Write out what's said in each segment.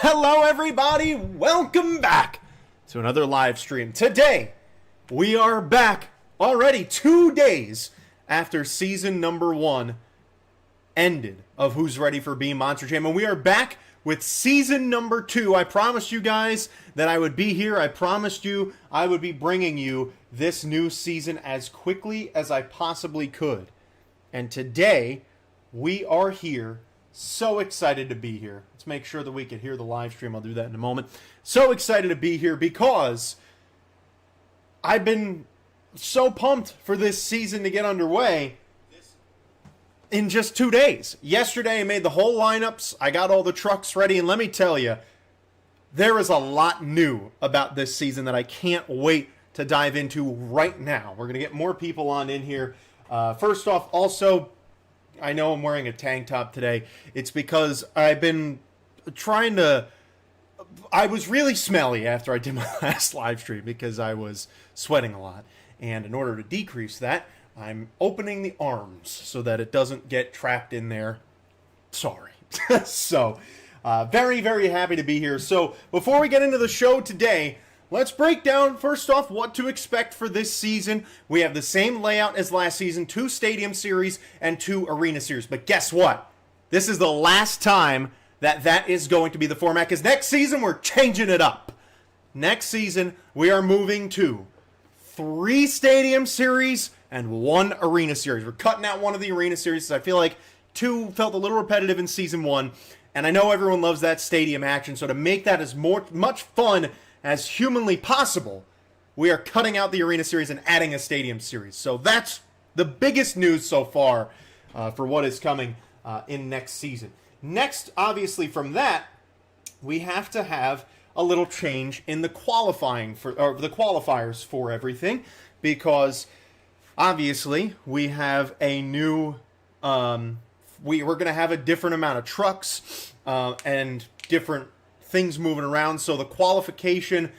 Hello everybody, welcome back to another live stream. Today, we are back already 2 days after season number 1 ended of Who's Ready for Beam Monster Jam. And we are back with season number 2. I promised you guys that I would be here. I promised you I would be bringing you this new season as quickly as I possibly could. And today, we are here. So excited to be here. Let's make sure that we can hear the live stream. I'll do that in a moment. So excited to be here because I've been so pumped for this season to get underway in just 2 days. Yesterday, I made the whole lineups. I got all the trucks ready. And let me tell you, there is a lot new about this season that I can't wait to dive into right now. We're going to get more people on in here. First off, also, I know I'm wearing a tank top today. It's because I've been trying to... I was really smelly after I did my last live stream because I was sweating a lot. And in order to decrease that, I'm opening the arms so that it doesn't get trapped in there. Sorry. So, very, very happy to be here. So, before we get into the show today, let's break down, first off, what to expect for this season. We have the same layout as last season, 2 Stadium Series and 2 Arena Series. But guess what? This is the last time that is going to be the format, because next season, we're changing it up. Next season, we are moving to 3 Stadium Series and 1 Arena Series. We're cutting out one of the Arena Series, because I feel like 2 felt a little repetitive in Season 1, and I know everyone loves that stadium action, so to make that as much fun as humanly possible, we are cutting out the Arena Series and adding a Stadium Series. So that's the biggest news so far for what is coming in next season. Next, obviously, from that, we have to have a little change in the qualifying or the qualifiers for everything, because obviously we have a new we're going to have a different amount of trucks and different things moving around. So the qualification,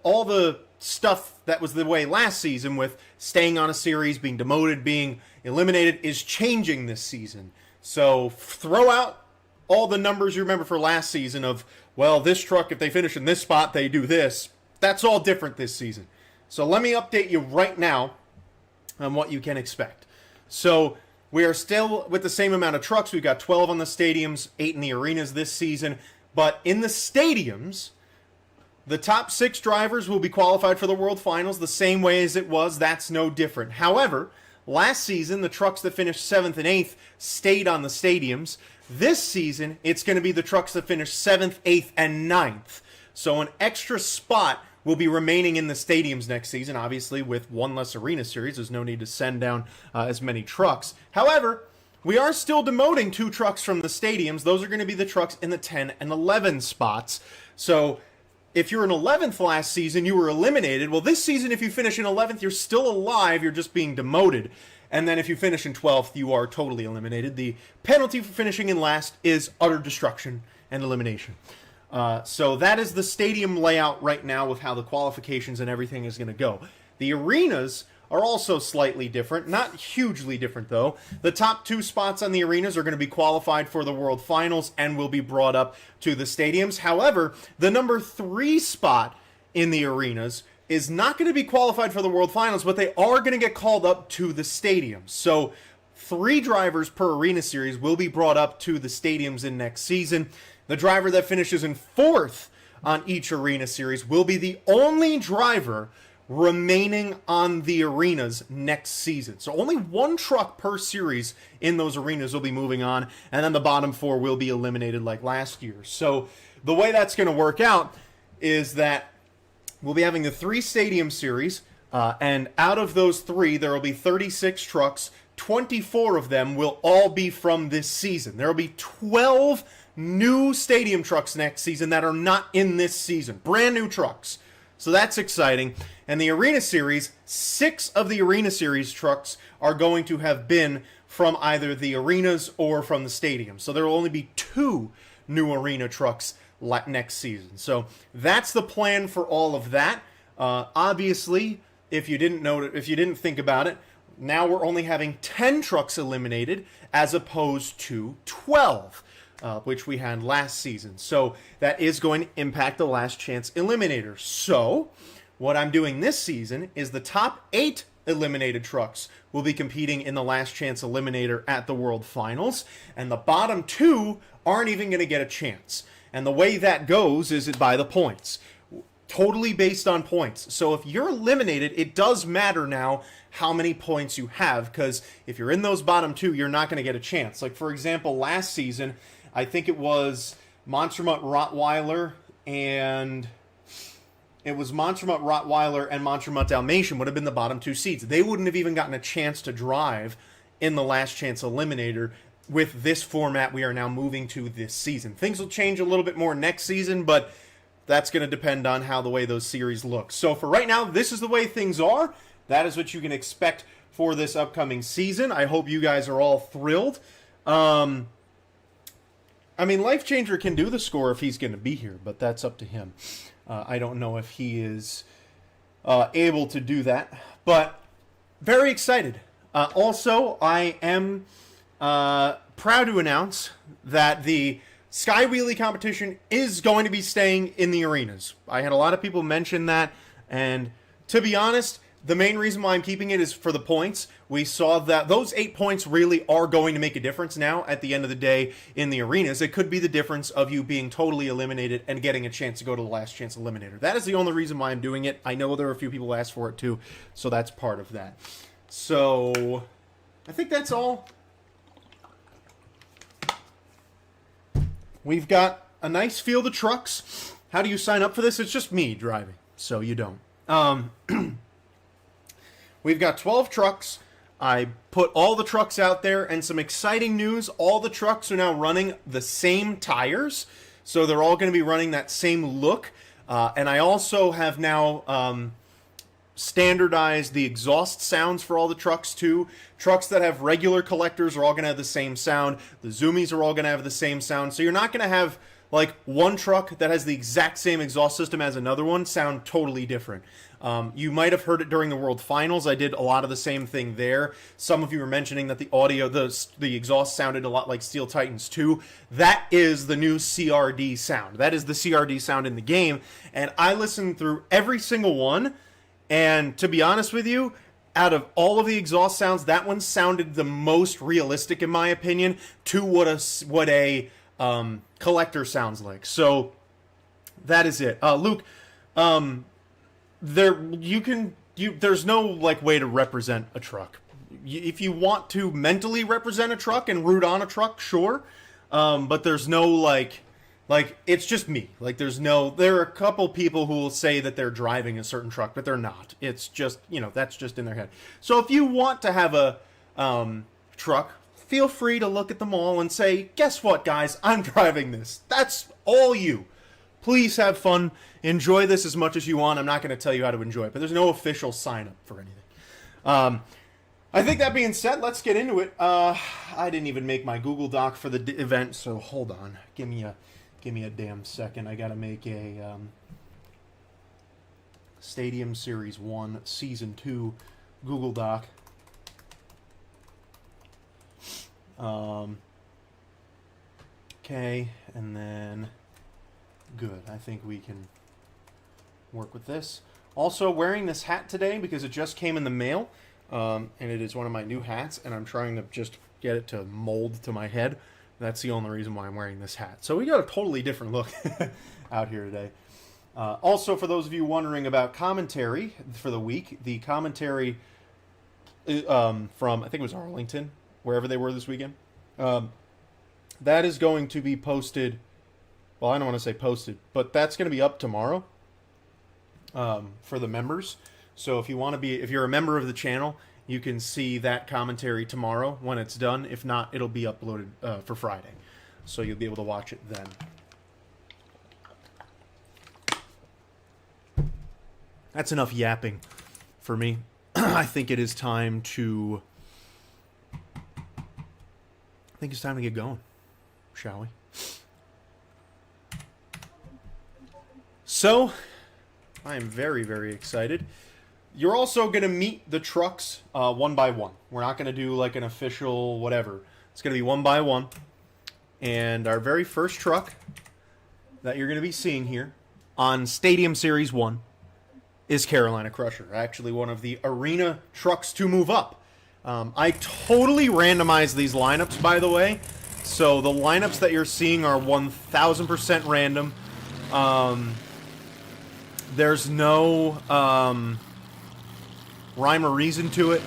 all the stuff that was the way last season with staying on a series, being demoted, being eliminated, is changing this season. So throw out all the numbers you remember for last season of, well, this truck, if they finish in this spot, they do this. That's all different this season. So let me update you right now on what you can expect. So we are still with the same amount of trucks. We've got 12 on the stadiums, 8 in the arenas this season. But in the stadiums, the top 6 drivers will be qualified for the World Finals the same way as it was. That's no different. However, last season, the trucks that finished 7th and 8th stayed on the stadiums. This season, it's going to be the trucks that finished 7th, 8th, and 9th. So an extra spot will be remaining in the stadiums next season. Obviously, with one less arena series, there's no need to send down as many trucks. However, we are still demoting 2 trucks from the stadiums. Those are going to be the trucks in the 10 and 11 spots. So if you're in 11th last season, you were eliminated. Well, this season, if you finish in 11th, you're still alive. You're just being demoted. And then if you finish in 12th, you are totally eliminated. The penalty for finishing in last is utter destruction and elimination. So that is the stadium layout right now with how the qualifications and everything is going to go. The arenas are also slightly different. Not hugely different, though. The top 2 spots on the arenas are going to be qualified for the World Finals and will be brought up to the stadiums. However, the number 3 spot in the arenas is not going to be qualified for the World Finals, but they are going to get called up to the stadiums. So 3 drivers per arena series will be brought up to the stadiums in next season. The driver that finishes in 4th on each arena series will be the only driver remaining on the arenas next season. So only 1 truck per series in those arenas will be moving on, and then the bottom 4 will be eliminated like last year. So the way that's going to work out is that we'll be having the 3 stadium series, and out of those 3, there will be 36 trucks. 24 of them will all be from this season. There will be 12 new stadium trucks next season that are not in this season. Brand new trucks. So that's exciting. And the Arena Series, 6 of the Arena Series trucks are going to have been from either the arenas or from the stadium. So there will only be 2 new arena trucks next season. So that's the plan for all of that. Obviously, if you didn't think about it, now we're only having 10 trucks eliminated as opposed to 12. which we had last season. So that is going to impact the Last Chance Eliminator. So what I'm doing this season is the top 8 eliminated trucks will be competing in the Last Chance Eliminator at the World Finals, and the bottom 2 aren't even going to get a chance. And the way that goes is by the points. Totally based on points. So if you're eliminated, it does matter now how many points you have, because if you're in those bottom 2, you're not going to get a chance. Like, for example, last season, I think it was Monster Mutt Rottweiler and Monster Mutt Dalmatian would have been the bottom 2 seeds. They wouldn't have even gotten a chance to drive in the Last Chance Eliminator with this format we are now moving to this season. Things will change a little bit more next season, but that's going to depend on how the way those series look. So for right now, this is the way things are. That is what you can expect for this upcoming season. I hope you guys are all thrilled. I mean, Life Changer can do the score if he's going to be here, but that's up to him. I don't know if he is able to do that, but very excited. Also, I am proud to announce that the Sky Wheelie competition is going to be staying in the arenas. I had a lot of people mention that, and to be honest, the main reason why I'm keeping it is for the points. We saw that those 8 points really are going to make a difference now at the end of the day in the arenas. It could be the difference of you being totally eliminated and getting a chance to go to the Last Chance Eliminator. That is the only reason why I'm doing it. I know there are a few people who asked for it too, so that's part of that. So I think that's all. We've got a nice field of trucks. How do you sign up for this? It's just me driving, so you don't. We've got 12 trucks. I put all the trucks out there, and some exciting news. All the trucks are now running the same tires, so they're all going to be running that same look. And I also have now standardized the exhaust sounds for all the trucks too. Trucks that have regular collectors are all going to have the same sound. The Zoomies are all going to have the same sound. So you're not going to have like one truck that has the exact same exhaust system as another one sound totally different. You might have heard it during the World Finals. I did a lot of the same thing there. Some of you were mentioning that the audio, the exhaust sounded a lot like Steel Titans 2. That is the new CRD sound. That is the CRD sound in the game. And I listened through every single one. And to be honest with you, out of all of the exhaust sounds, that one sounded the most realistic, in my opinion, to what a collector sounds like. So that is it. Luke, there's no like way to represent a truck. If you want to mentally represent a truck and root on a truck, sure. But there's no like it's just me. Like there are a couple people who will say that they're driving a certain truck, but they're not. It's just, that's just in their head. So if you want to have a truck, feel free to look at them all and say, guess what, guys? I'm driving this. That's all you. Please have fun. Enjoy this as much as you want. I'm not going to tell you how to enjoy it, but there's no official sign up for anything. I think that being said, let's get into it. I didn't even make my Google Doc for the event, so hold on. Give me a damn second. I got to make a Stadium Series 1 Season 2 Google Doc. Okay, and then good. I think we can work with this. Also, wearing this hat today because it just came in the mail, and it is one of my new hats, and I'm trying to just get it to mold to my head. That's the only reason why I'm wearing this hat. So we got a totally different look out here today. Also, for those of you wondering about commentary for the week, the commentary from, I think it was Arlington, wherever they were this weekend, that is going to be posted. Well, I don't want to say posted, but that's going to be up tomorrow for the members. So if you're a member of the channel, you can see that commentary tomorrow when it's done. If not, it'll be uploaded for Friday. So you'll be able to watch it then. That's enough yapping for me. I think it is time to... get going, shall we? So, I am very, very excited. You're also going to meet the trucks one by one. We're not going to do like an official whatever. It's going to be one by one. And our very first truck that you're going to be seeing here on Stadium Series 1 is Carolina Crusher. Actually, one of the arena trucks to move up. I totally randomized these lineups, by the way. So the lineups that you're seeing are 1000% random. There's no rhyme or reason to it.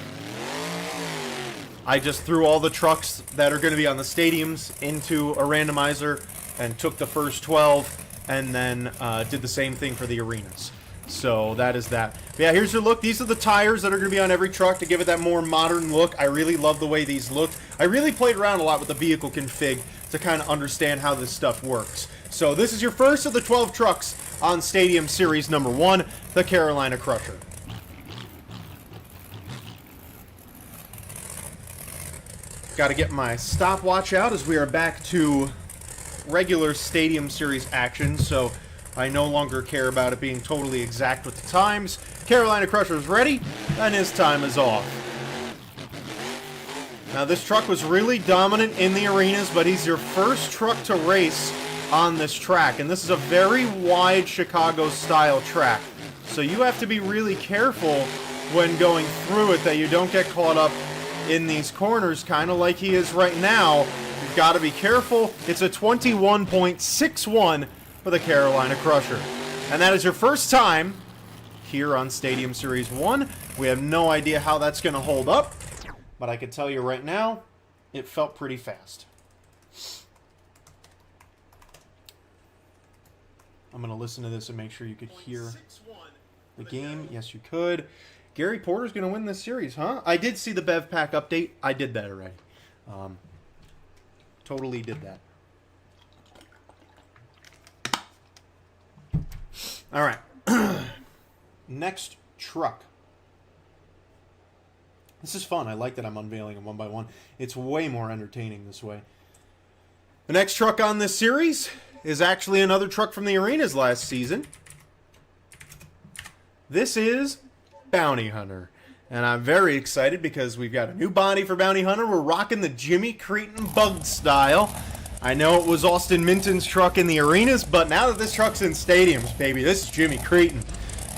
I just threw all the trucks that are going to be on the stadiums into a randomizer and took the first 12 and then did the same thing for the arenas. So that is that. But yeah, here's your look. These are the tires that are going to be on every truck to give it that more modern look. I really love the way these looked. I really played around a lot with the vehicle config to kind of understand how this stuff works. So this is your first of the 12 trucks on Stadium Series number 1, the Carolina Crusher. Got to get my stopwatch out as we are back to regular Stadium Series action, so I no longer care about it being totally exact with the times. Carolina Crusher is ready, and his time is off. Now, this truck was really dominant in the arenas, but he's your first truck to race on this track, and this is a very wide Chicago-style track, so you have to be really careful when going through it that you don't get caught up in these corners, kind of like he is right now. You've got to be careful. It's a 21.61 for the Carolina Crusher. And that is your first time here on Stadium Series 1. We have no idea how that's going to hold up, but I can tell you right now, it felt pretty fast. I'm going to listen to this and make sure you could hear the game. Yes, you could. Gary Porter's going to win this series, huh? I did see the Bev Pack update. I did that already. Totally did that. All right. Next truck. This is fun. I like that I'm unveiling them one by one. It's way more entertaining this way. The next truck on this series is actually another truck from the arenas last season. This is Bounty Hunter. And I'm very excited because we've got a new body for Bounty Hunter. We're rocking the Jimmy Creighton Bug style. I know it was Austin Minton's truck in the arenas, but now that this truck's in stadiums, baby, this is Jimmy Creighton.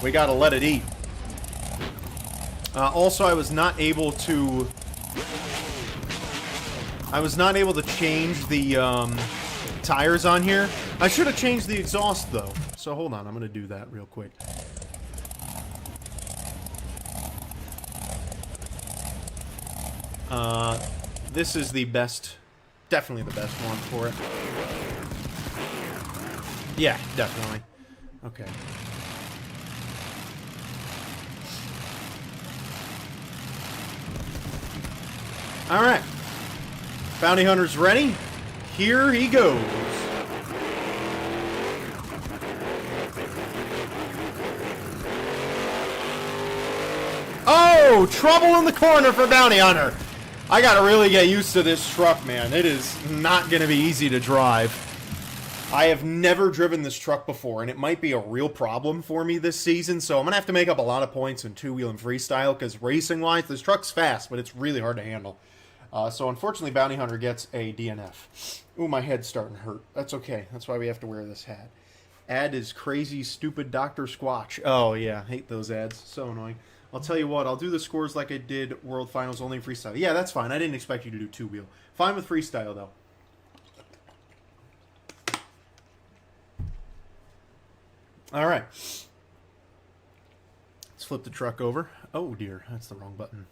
We gotta let it eat. Also, I was not able to change the tires on here. I should have changed the exhaust, though. So hold on, I'm gonna do that real quick. This is the best, definitely the best one for it. Yeah, definitely. Okay. All right. Bounty Hunter's ready. Here he goes. Oh, trouble in the corner for Bounty Hunter. I gotta really get used to this truck, man. It is not gonna be easy to drive. I have never driven this truck before, and it might be a real problem for me this season, so I'm gonna have to make up a lot of points in two-wheel and freestyle, because racing-wise, this truck's fast, but it's really hard to handle. So unfortunately, Bounty Hunter gets a DNF. Ooh, my head's starting to hurt. That's okay. That's why we have to wear this hat. Ad is crazy, stupid Dr. Squatch. Oh, yeah. Hate those ads. So annoying. I'll tell you what, I'll do the scores like I did World Finals only in freestyle. Yeah, that's fine. I didn't expect you to do two-wheel. Fine with freestyle, though. All right. Let's flip the truck over. Oh, dear. That's the wrong button.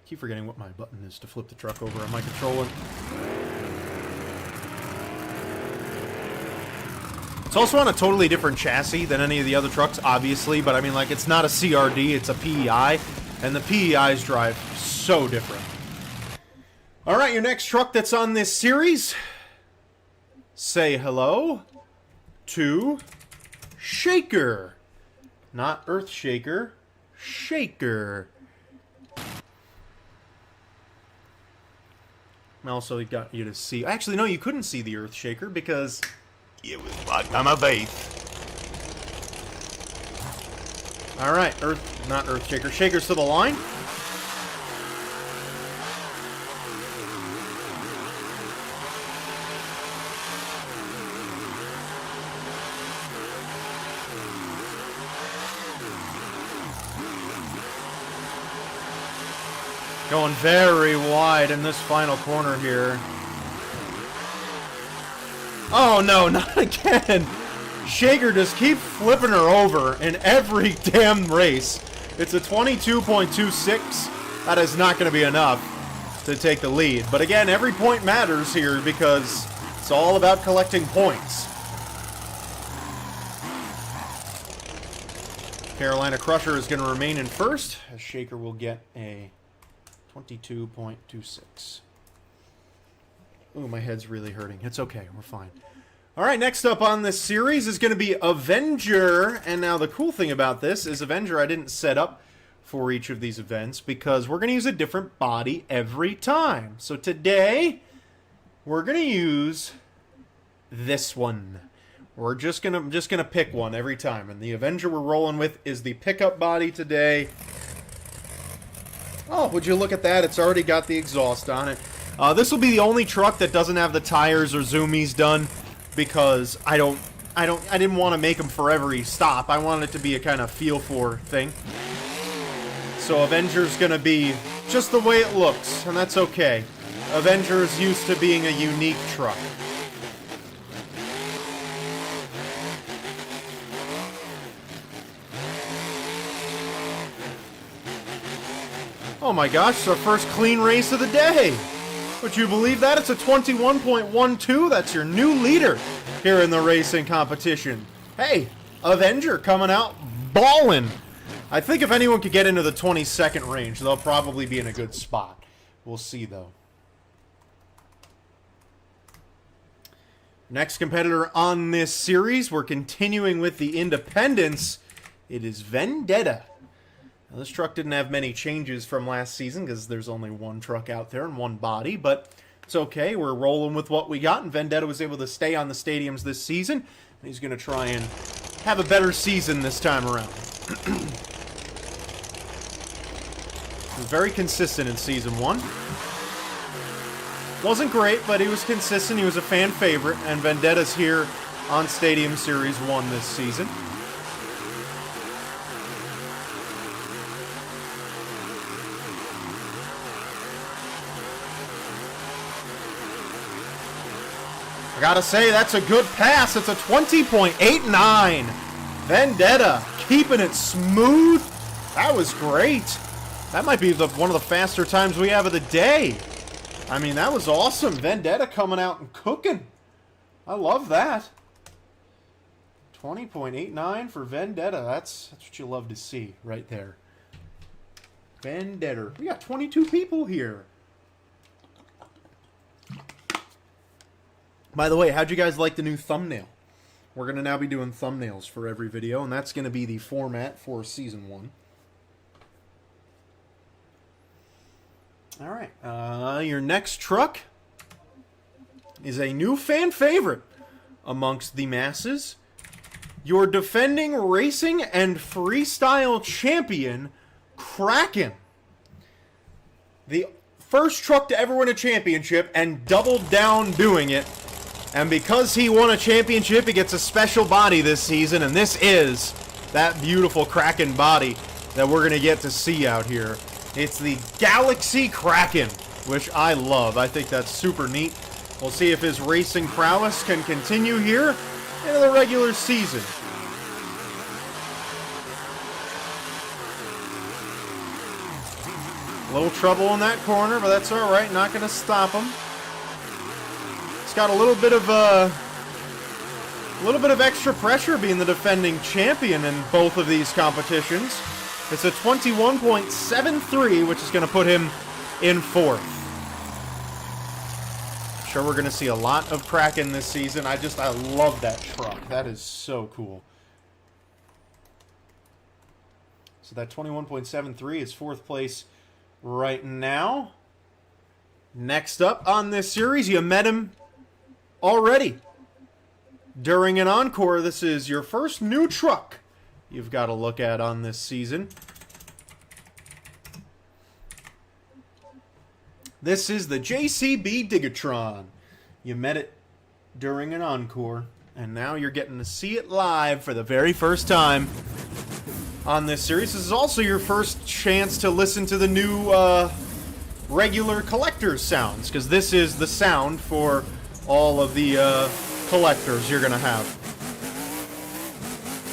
I keep forgetting what my button is to flip the truck over on my controller. It's also on a totally different chassis than any of the other trucks, obviously, but I mean, like, it's not a CRD, it's a PEI, and the PEIs drive so different. All right, your next truck that's on this series, say hello to Shaker. Not Earthshaker, Shaker. Also, he got you to see... Actually, no, you couldn't see the Earthshaker because... it was locked on my face. Alright, not Earthshaker. Shakers to the line. Going very wide in this final corner here. Oh no, not again. Shaker just keeps flipping her over in every damn race. It's a 22.26. That is not going to be enough to take the lead. But again, every point matters here because it's all about collecting points. Carolina Crusher is going to remain in first, as Shaker will get a 22.26. Ooh, my head's really hurting. It's okay. We're fine. All right, next up on this series is going to be Avenger. And now the cool thing about this is Avenger I didn't set up for each of these events because we're going to use a different body every time. So today, we're going to use this one. We're just gonna pick one every time. And the Avenger we're rolling with is the pickup body today. Oh, would you look at that? It's already got the exhaust on it. This will be the only truck that doesn't have the tires or zoomies done because I didn't want to make them for every stop. I wanted it to be a kind of feel for thing. So Avenger's gonna be just the way it looks, and that's okay. Avenger's used to being a unique truck. Oh my gosh, it's our first clean race of the day. Would you believe that? It's a 21.12. That's your new leader here in the racing competition. Hey, Avenger coming out ballin'. I think if anyone could get into the 22nd range, they'll probably be in a good spot. We'll see, though. Next competitor on this series, we're continuing with the Independents. It is Vendetta. Now, this truck didn't have many changes from last season because there's only one truck out there and one body, but it's okay. We're rolling with what we got, and Vendetta was able to stay on the stadiums this season. And he's going to try and have a better season this time around. He was very consistent in Season 1. Wasn't great, but he was consistent. He was a fan favorite, and Vendetta's here on Stadium Series 1 this season. I gotta say, that's a good pass. It's a 20.89. Vendetta keeping it smooth. That was great. That might be one of the faster times we have of the day. I mean, that was awesome. Vendetta coming out and cooking. I love that. 20.89 for Vendetta. That's what you love to see right there. Vendetta. We got 22 people here. By the way, how'd you guys like the new thumbnail? We're going to now be doing thumbnails for every video, and that's going to be the format for Season 1. All right, your next truck is a new fan favorite amongst the masses. Your defending racing and freestyle champion, Kraken. The first truck to ever win a championship and doubled down doing it. And because he won a championship, he gets a special body this season, and this is that beautiful Kraken body that we're going to get to see out here. It's the Galaxy Kraken, which I love. I think that's super neat. We'll see if his racing prowess can continue here into the regular season. A little trouble in that corner, but that's all right. Not going to stop him. It's got a little bit of extra pressure being the defending champion in both of these competitions. It's a 21.73, which is going to put him in fourth. I'm sure we're going to see a lot of Kraken this season. I love that truck. That is so cool. So that 21.73 is fourth place right now. Next up on this series, you met him already during an encore. This is your first new truck you've got to look at on this season. This is the JCB Digatron. You met it during an encore, and now you're getting to see it live for the very first time on this series. This is also your first chance to listen to the new regular collector's sounds, because this is the sound for all of the collectors you're going to have.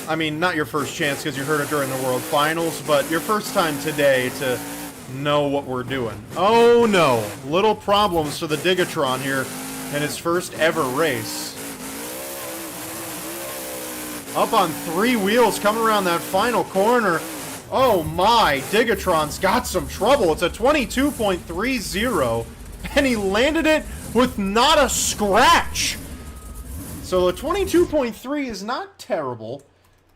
I mean, not your first chance because you heard it during the World Finals, but your first time today to know what we're doing. Oh no, little problems for the Digatron here in his first ever race. Up on 3 wheels, coming around that final corner. Oh my, Digatron's got some trouble. It's a 22.30, and he landed it with not a scratch. So the 22.3 is not terrible,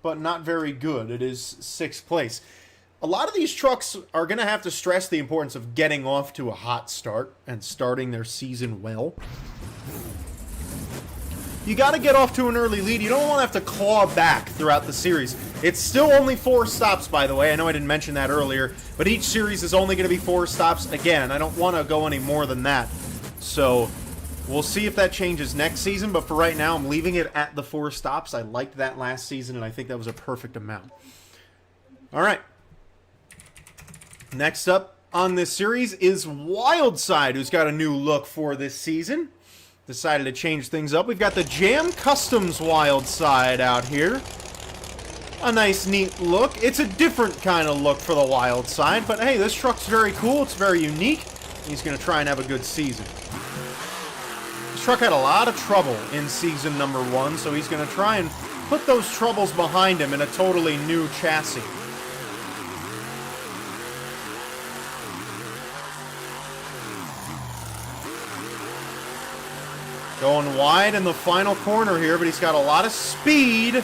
but not very good. It is 6th place. A lot of these trucks are going to have to stress the importance of getting off to a hot start and starting their season well. You got to get off to an early lead. You don't want to have to claw back throughout the series. It's still only 4 stops, by the way. I know I didn't mention that earlier, but each series is only going to be 4 stops. Again, I don't want to go any more than that. So we'll see if that changes next season, but for right now, I'm leaving it at the 4 stops. I liked that last season, and I think that was a perfect amount. All right. Next up on this series is Wildside, who's got a new look for this season. Decided to change things up. We've got the Jam Customs Wildside out here. A nice, neat look. It's a different kind of look for the Wildside, but hey, this truck's very cool. It's very unique. He's going to try and have a good season. This truck had a lot of trouble in season number 1, so he's going to try and put those troubles behind him in a totally new chassis. Going wide in the final corner here, but he's got a lot of speed.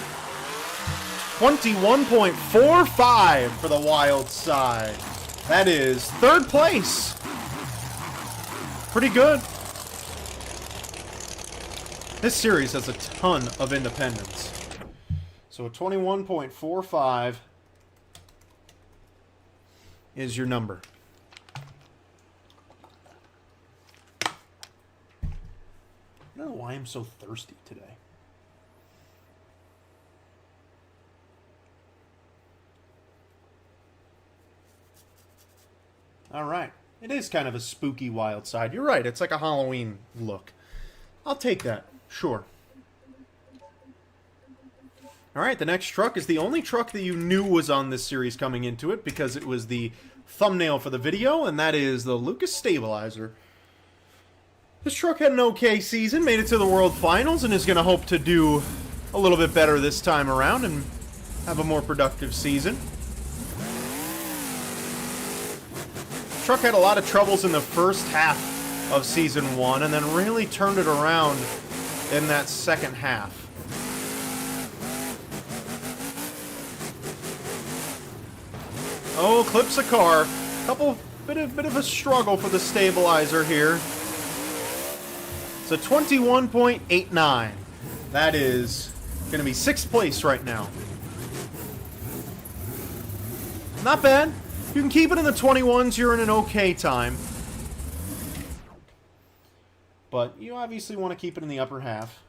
21.45 for the Wildside. That is 3rd place. Pretty good. This series has a ton of independents. So 21.45 is your number. I don't know why I'm so thirsty today. All right. It is kind of a spooky Wildside. You're right. It's like a Halloween look. I'll take that. Sure. All right. The next truck is the only truck that you knew was on this series coming into it because it was the thumbnail for the video, and that is the Lucas Stabilizer. This truck had an okay season, made it to the World Finals, and is going to hope to do a little bit better this time around and have a more productive season. The truck had a lot of troubles in the first half of Season 1, and then really turned it around in that second half. Oh, clips a car. Bit of a struggle for the Stabilizer here. So 21.89. That is going to be 6th place right now. Not bad. You can keep it in the 21s, you're in an okay time. But you obviously want to keep it in the upper half.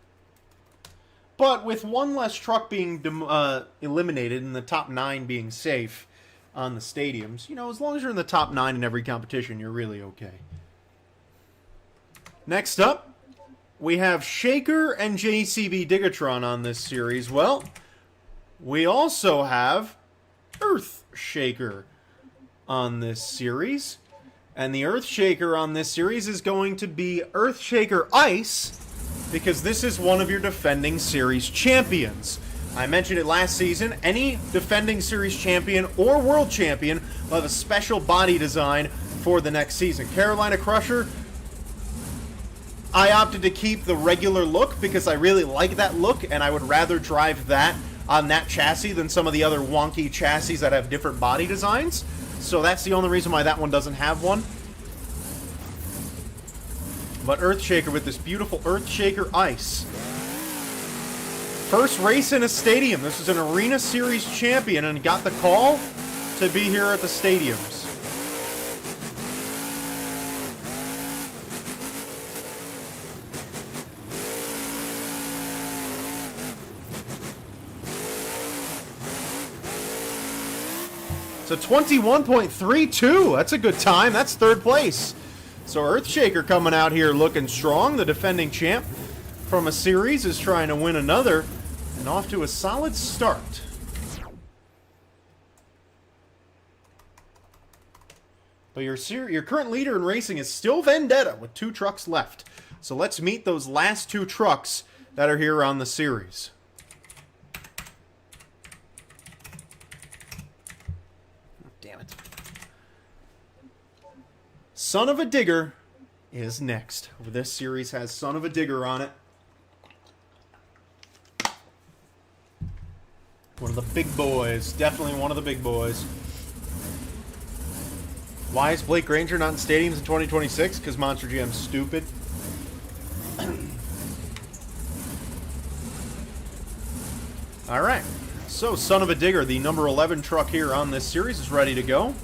But with one less truck being eliminated and the top 9 being safe on the stadiums, you know, as long as you're in the top 9 in every competition, you're really okay. Next up, we have Shaker and JCB Digatron on this series. Well, we also have Earth Shaker on this series. And the Earth Shaker on this series is going to be Earth Shaker Ice, because this is one of your defending series champions. I mentioned it last season. Any defending series champion or world champion will have a special body design for the next season. Carolina Crusher, I opted to keep the regular look because I really like that look, and I would rather drive that on that chassis than some of the other wonky chassis that have different body designs. So that's the only reason why that one doesn't have one. But Earthshaker with this beautiful Earthshaker Ice. First race in a stadium. This is an Arena Series champion and got the call to be here at the stadiums. So 21.32. That's a good time. That's third place. So Earthshaker coming out here looking strong. The defending champ from a series is trying to win another. And off to a solid start. But your current leader in racing is still Vendetta with 2 trucks left. So let's meet those last 2 trucks that are here on the series. Damn it. Son of a Digger is next. This series has Son of a Digger on it. One of the big boys. Definitely one of the big boys. Why is Blake Granger not in stadiums in 2026? Because Monster GM's stupid. Alright. So, Son of a Digger, the number 11 truck here on this series, is ready to go.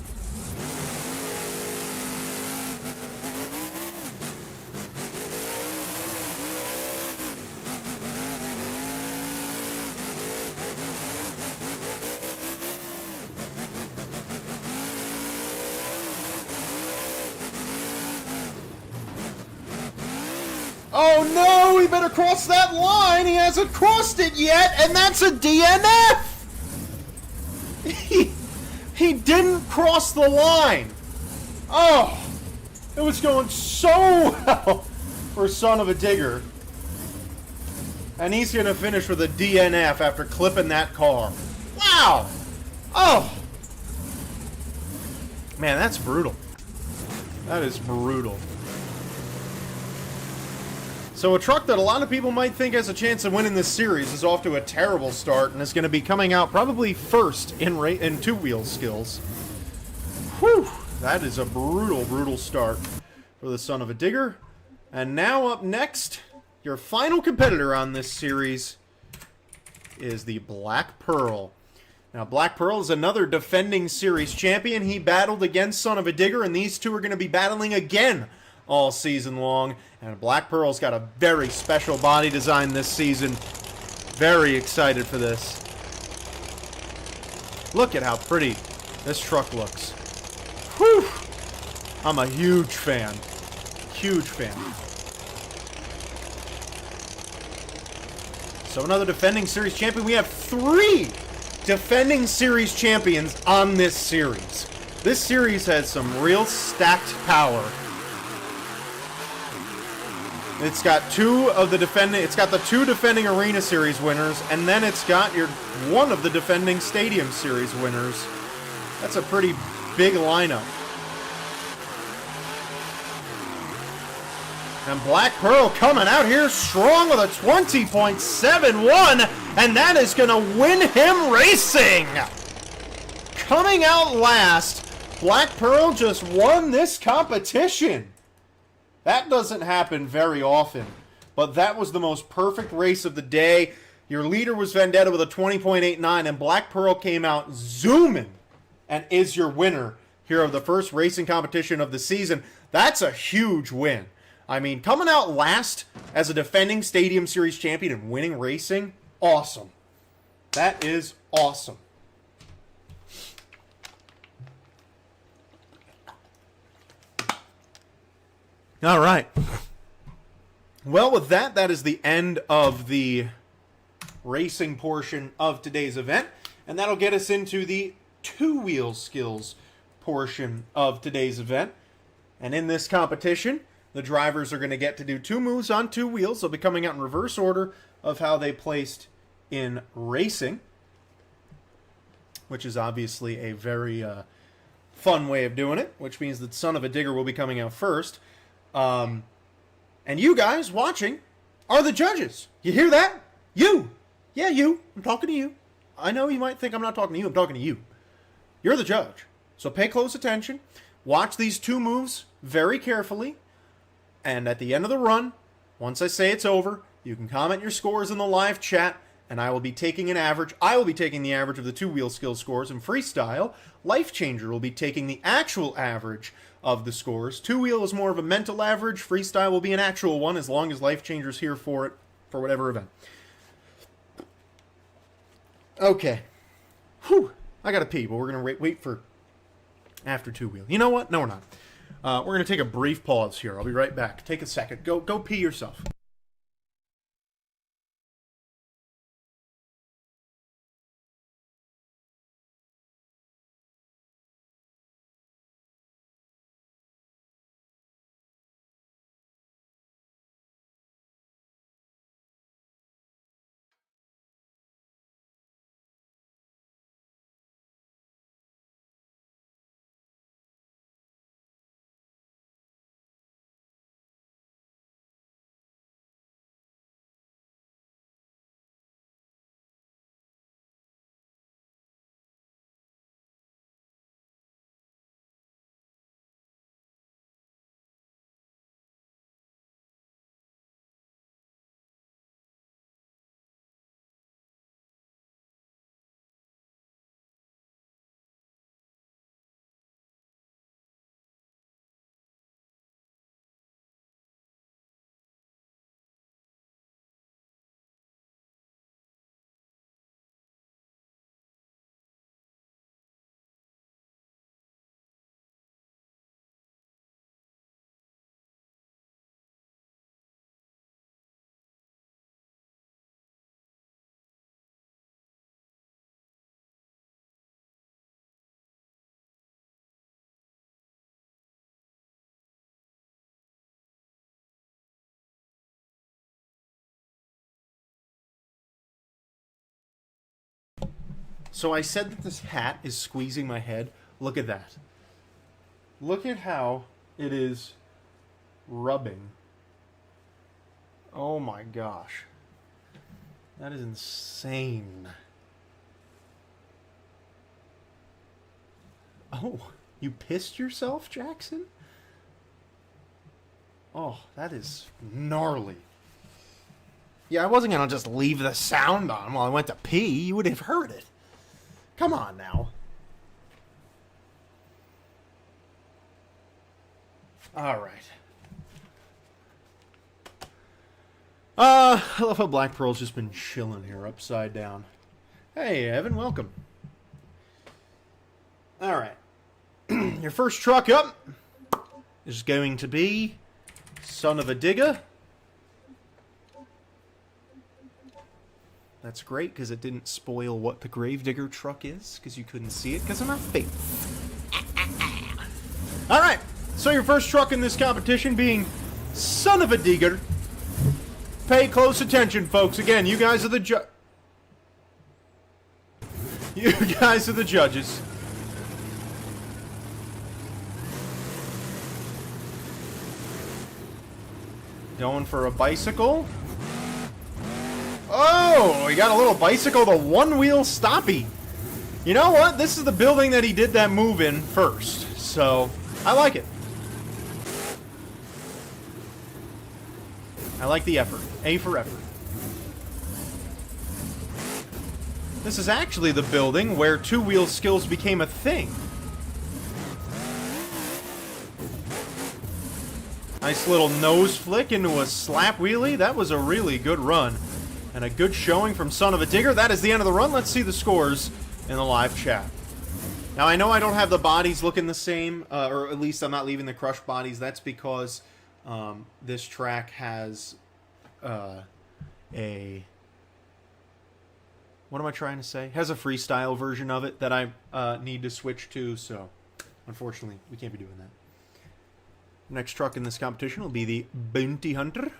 Oh no, he better cross that line. He hasn't crossed it yet, and that's a DNF. He didn't cross the line. Oh, it was going so well for Son of a Digger. And he's going to finish with a DNF after clipping that car. Wow. Oh. Man, that's brutal. That is brutal. So a truck that a lot of people might think has a chance of winning this series is off to a terrible start and is going to be coming out probably first in two-wheel skills. Whew! That is a brutal, brutal start for the Son of a Digger. And now up next, your final competitor on this series is the Black Pearl. Now, Black Pearl is another defending series champion. He battled against Son of a Digger, and these two are going to be battling again all season long. And Black Pearl's got a very special body design this season. Very excited for this. Look at how pretty this truck looks. Whew! I'm a huge fan. Huge fan. So another defending series champion. We have 3 defending series champions on this series. This series has some real stacked power. It's got 2 of the defending. It's got the 2 defending Arena Series winners, and then it's got one of the defending Stadium Series winners. That's a pretty big lineup. And Black Pearl coming out here strong with a 20.71, and that is going to win him racing. Coming out last, Black Pearl just won this competition. That doesn't happen very often, but that was the most perfect race of the day. Your leader was Vendetta with a 20.89, and Black Pearl came out zooming and is your winner here of the first racing competition of the season. That's a huge win. I mean, coming out last as a defending Stadium Series champion and winning racing, awesome. That is awesome. All right. Well, with that, that is the end of the racing portion of today's event. And that'll get us into the two-wheel skills portion of today's event. And in this competition, the drivers are going to get to do 2 moves on 2 wheels. They'll be coming out in reverse order of how they placed in racing, which is obviously a very fun way of doing it, which means that Son of a Digger will be coming out first. And you guys watching are the judges. You hear that? You. Yeah, you. I'm talking to you. I know you might think I'm not talking to you. I'm talking to you. You're the judge. So pay close attention. Watch these 2 moves very carefully. And at the end of the run, once I say it's over, you can comment your scores in the live chat, and I will be taking an average. I will be taking the average of the 2-wheel skill scores in Freestyle. Life Changer will be taking the actual average of the scores. 2-wheel is more of a mental average. Freestyle will be an actual one as long as Life Changer's here for it, for whatever event. Okay. Whew. I gotta pee, but we're gonna wait for After two-wheel. You know what? No, we're not. We're going to take a brief pause here. I'll be right back. Take a second. Go pee yourself. So I said that this hat is squeezing my head. Look at that. Look at how it is rubbing. Oh my gosh. That is insane. Oh, you pissed yourself, Jackson? Oh, that is gnarly. Yeah, I wasn't going to just leave the sound on while I went to pee. You would have heard it. Come on now. All right. I love how Black Pearl's just been chilling here upside down. Hey, Evan, welcome. All right. Your first truck up is going to be Son of a Digger. That's great, because it didn't spoil what the Gravedigger truck is, because you couldn't see it because of my face. Alright, so your first truck in this competition being Son of a Digger. Pay close attention, folks. Again, you guys are the You guys are the judges. Going for a bicycle. Oh, he got a little bicycle, the one-wheel stoppy. You know what? This is the building that he did that move in first. So, I like it. I like the effort. A for effort. This is actually the building where two-wheel skills became a thing. Nice little nose flick into a slap wheelie. That was a really good run. And a good showing from Son of a Digger. That is the end of the run. Let's see the scores in the live chat. Now, I know I don't have the bodies looking the same, or at least I'm not leaving the crushed bodies. That's because this track has a... What am I trying to say? Has a freestyle version of it that I need to switch to, so unfortunately, we can't be doing that. Next truck in this competition will be the Bounty Hunter.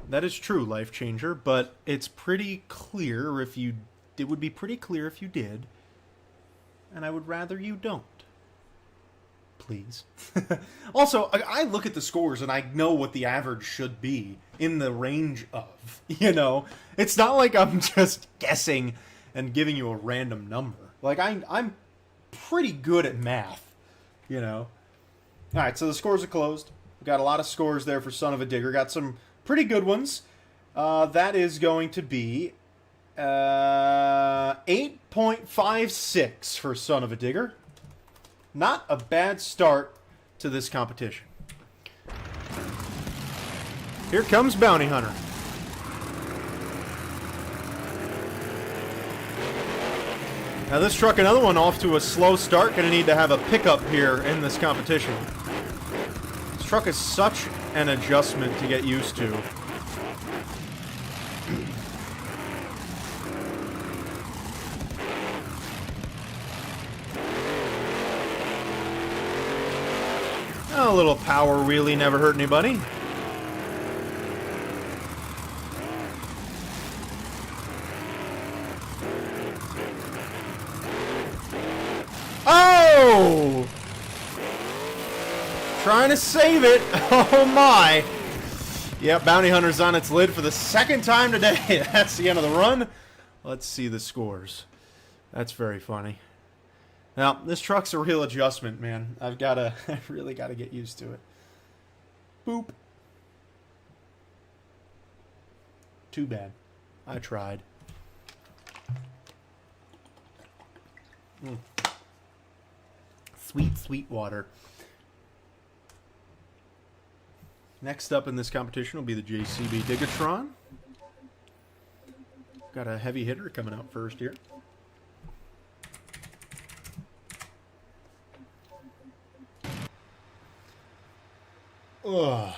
That is true, Life Changer, but it's pretty clear if you... It would be pretty clear if you did, and I would rather you don't. Please. Also, I look at the scores and I know what the average should be in the range of, you know? It's not like I'm just guessing and giving you a random number. Like, I'm pretty good at math, you know? Alright, so the scores are closed. We've got a lot of scores there for Son of a Digger. Got some pretty good ones. That is going to be 8.56 for Son of a Digger. Not a bad start to this competition. Here comes Bounty Hunter. Now this truck, another one off to a slow start. Gonna need to have a pickup here in this competition. This truck is such an adjustment to get used to. A little power wheelie never hurt anybody. Oh! Trying to save it. Oh my. Yep, Bounty Hunter's on its lid for the second time today. That's the end of the run. Let's see the scores. That's very funny. Now, this truck's a real adjustment, man. I really gotta get used to it. Boop. Too bad. I tried. Sweet, sweet water. Next up in this competition will be the JCB Digatron. Got a heavy hitter coming out first here. Ugh.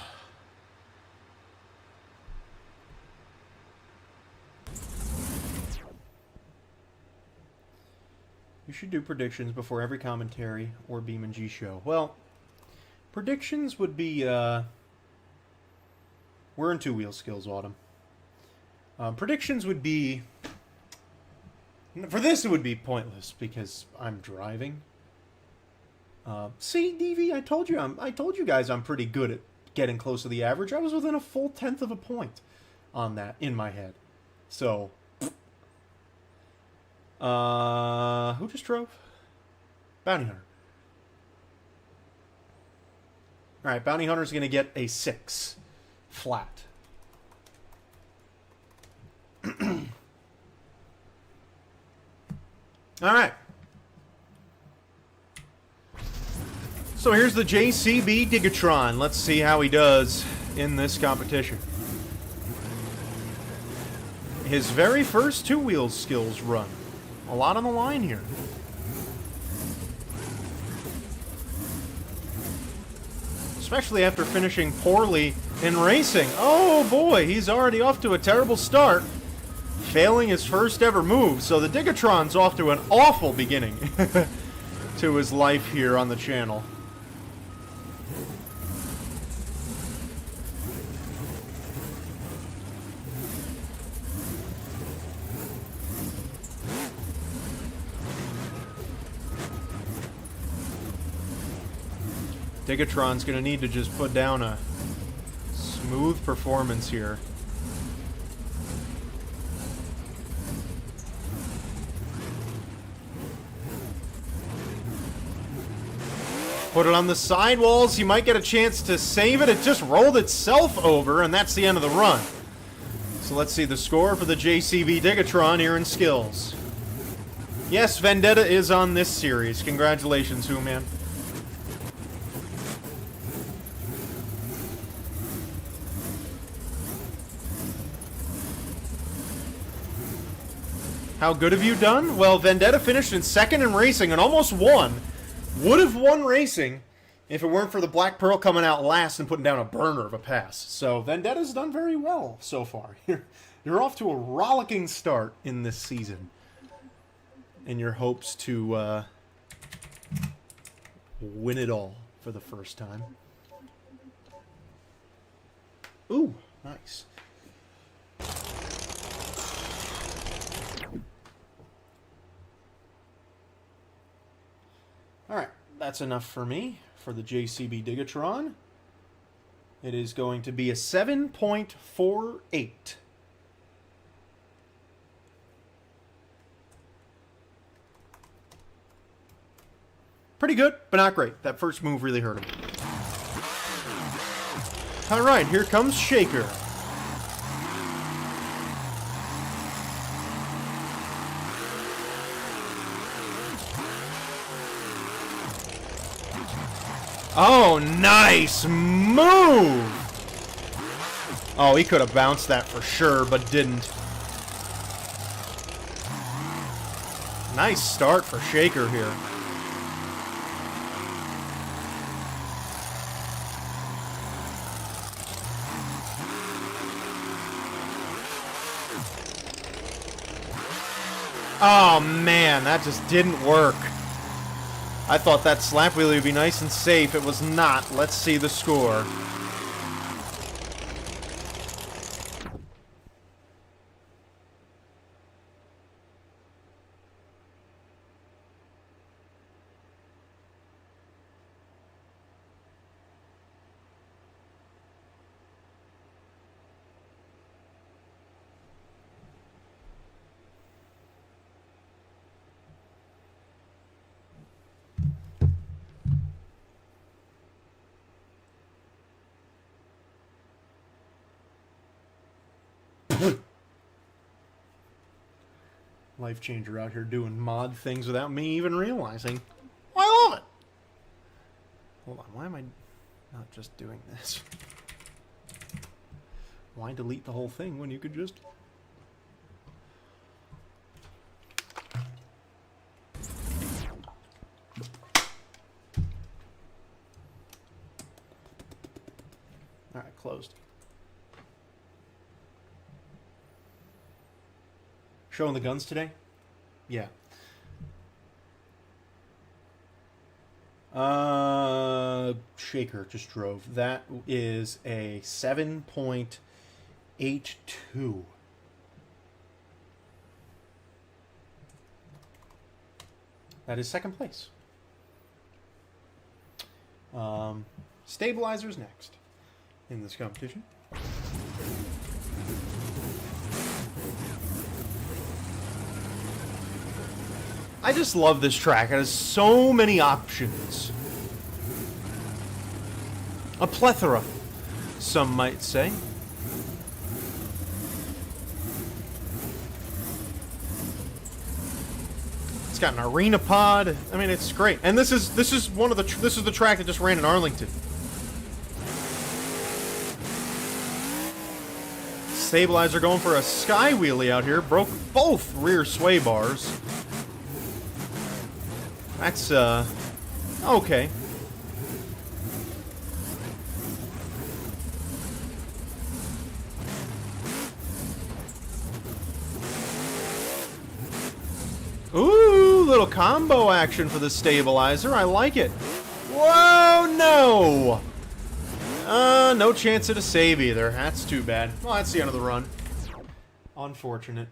You should do predictions before every commentary or BeamNG show. Well, predictions would be, we're in two-wheel skills, Autumn. Predictions would be, for this it would be pointless because I'm driving. See, DV, I told you guys I'm pretty good at getting close to the average. I was within a full 1/10 of a point on that in my head. So, who just drove? Bounty Hunter. All right, Bounty Hunter's going to get a 6 flat. All right. So here's the JCB Digatron. Let's see how he does in this competition. His very first two-wheel skills run. A lot on the line here. Especially after finishing poorly in racing. Oh boy, he's already off to a terrible start. Failing his first ever move. So the Digatron's off to an awful beginning to his life here on the channel. Digatron's going to need to just put down a smooth performance here. Put it on the sidewalls. You might get a chance to save it. It just rolled itself over, and that's the end of the run. So let's see the score for the JCB Digatron here in skills. Yes, Vendetta is on this series. Congratulations, Who-Man. How good have you done? Well, Vendetta finished in second in racing and almost won. Would have won racing if it weren't for the Black Pearl coming out last and putting down a burner of a pass. So Vendetta's done very well so far. You're off to a rollicking start in this season in your hopes to win it all for the first time. Ooh, nice. Alright, that's enough for me for the JCB Digatron. It is going to be a 7.48. Pretty good, but not great. That first move really hurt him. Alright, here comes Shaker. Oh, nice move! Oh, he could have bounced that for sure, but didn't. Nice start for Shaker here. Oh man, that just didn't work. I thought that slap wheelie would be nice and safe. It was not. Let's see the score. Life changer out here doing mod things without me even realizing. I love it. Hold on, why am I not just doing this? Why delete the whole thing when you could just... Alright, closed. Showing the guns today? Yeah. Shaker just drove. That is a 7.82. That is second place. Stabilizers next in this competition. I just love this track. It has so many options. A plethora, some might say. It's got an arena pod. I mean, it's great. And this is the track that just ran in Arlington. Stabilizer going for a sky wheelie out here. Broke both rear sway bars. That's, okay. Ooh, little combo action for the stabilizer. I like it. Whoa, no! No chance at a save either. That's too bad. Well, that's the end of the run. Unfortunate.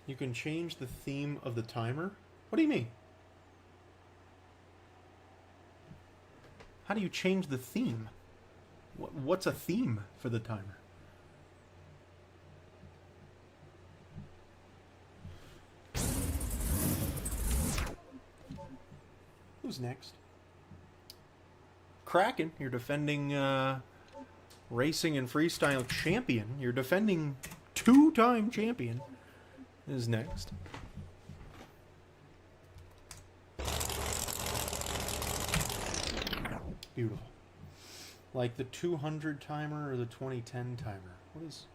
You can change the theme of the timer? What do you mean? How do you change the theme? What's a theme for the timer? Who's next? Kraken, your defending racing and freestyle champion. Your defending two-time champion is next. Beautiful. Like the 200 timer or the 2010 timer? What is...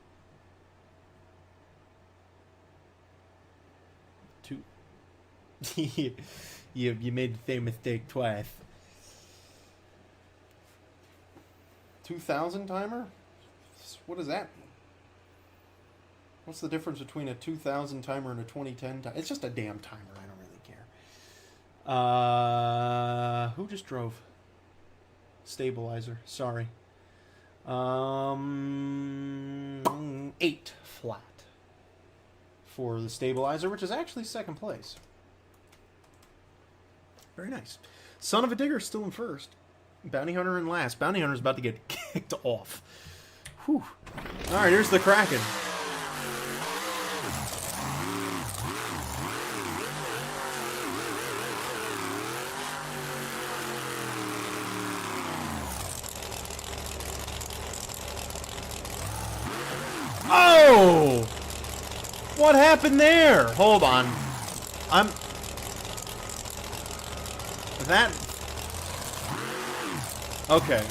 you made the same mistake twice. 2000 timer? What does that mean? What's the difference between a 2000 timer and a 2010 timer? It's just a damn timer. I don't really care. Who just drove? Stabilizer. Sorry. 8 flat for the stabilizer, which is actually second place. Very nice. Son of a Digger still in first. Bounty Hunter in last. Bounty Hunter's about to get kicked off. Whew. All right, here's the Kraken. Oh! What happened there? Hold on. Okay,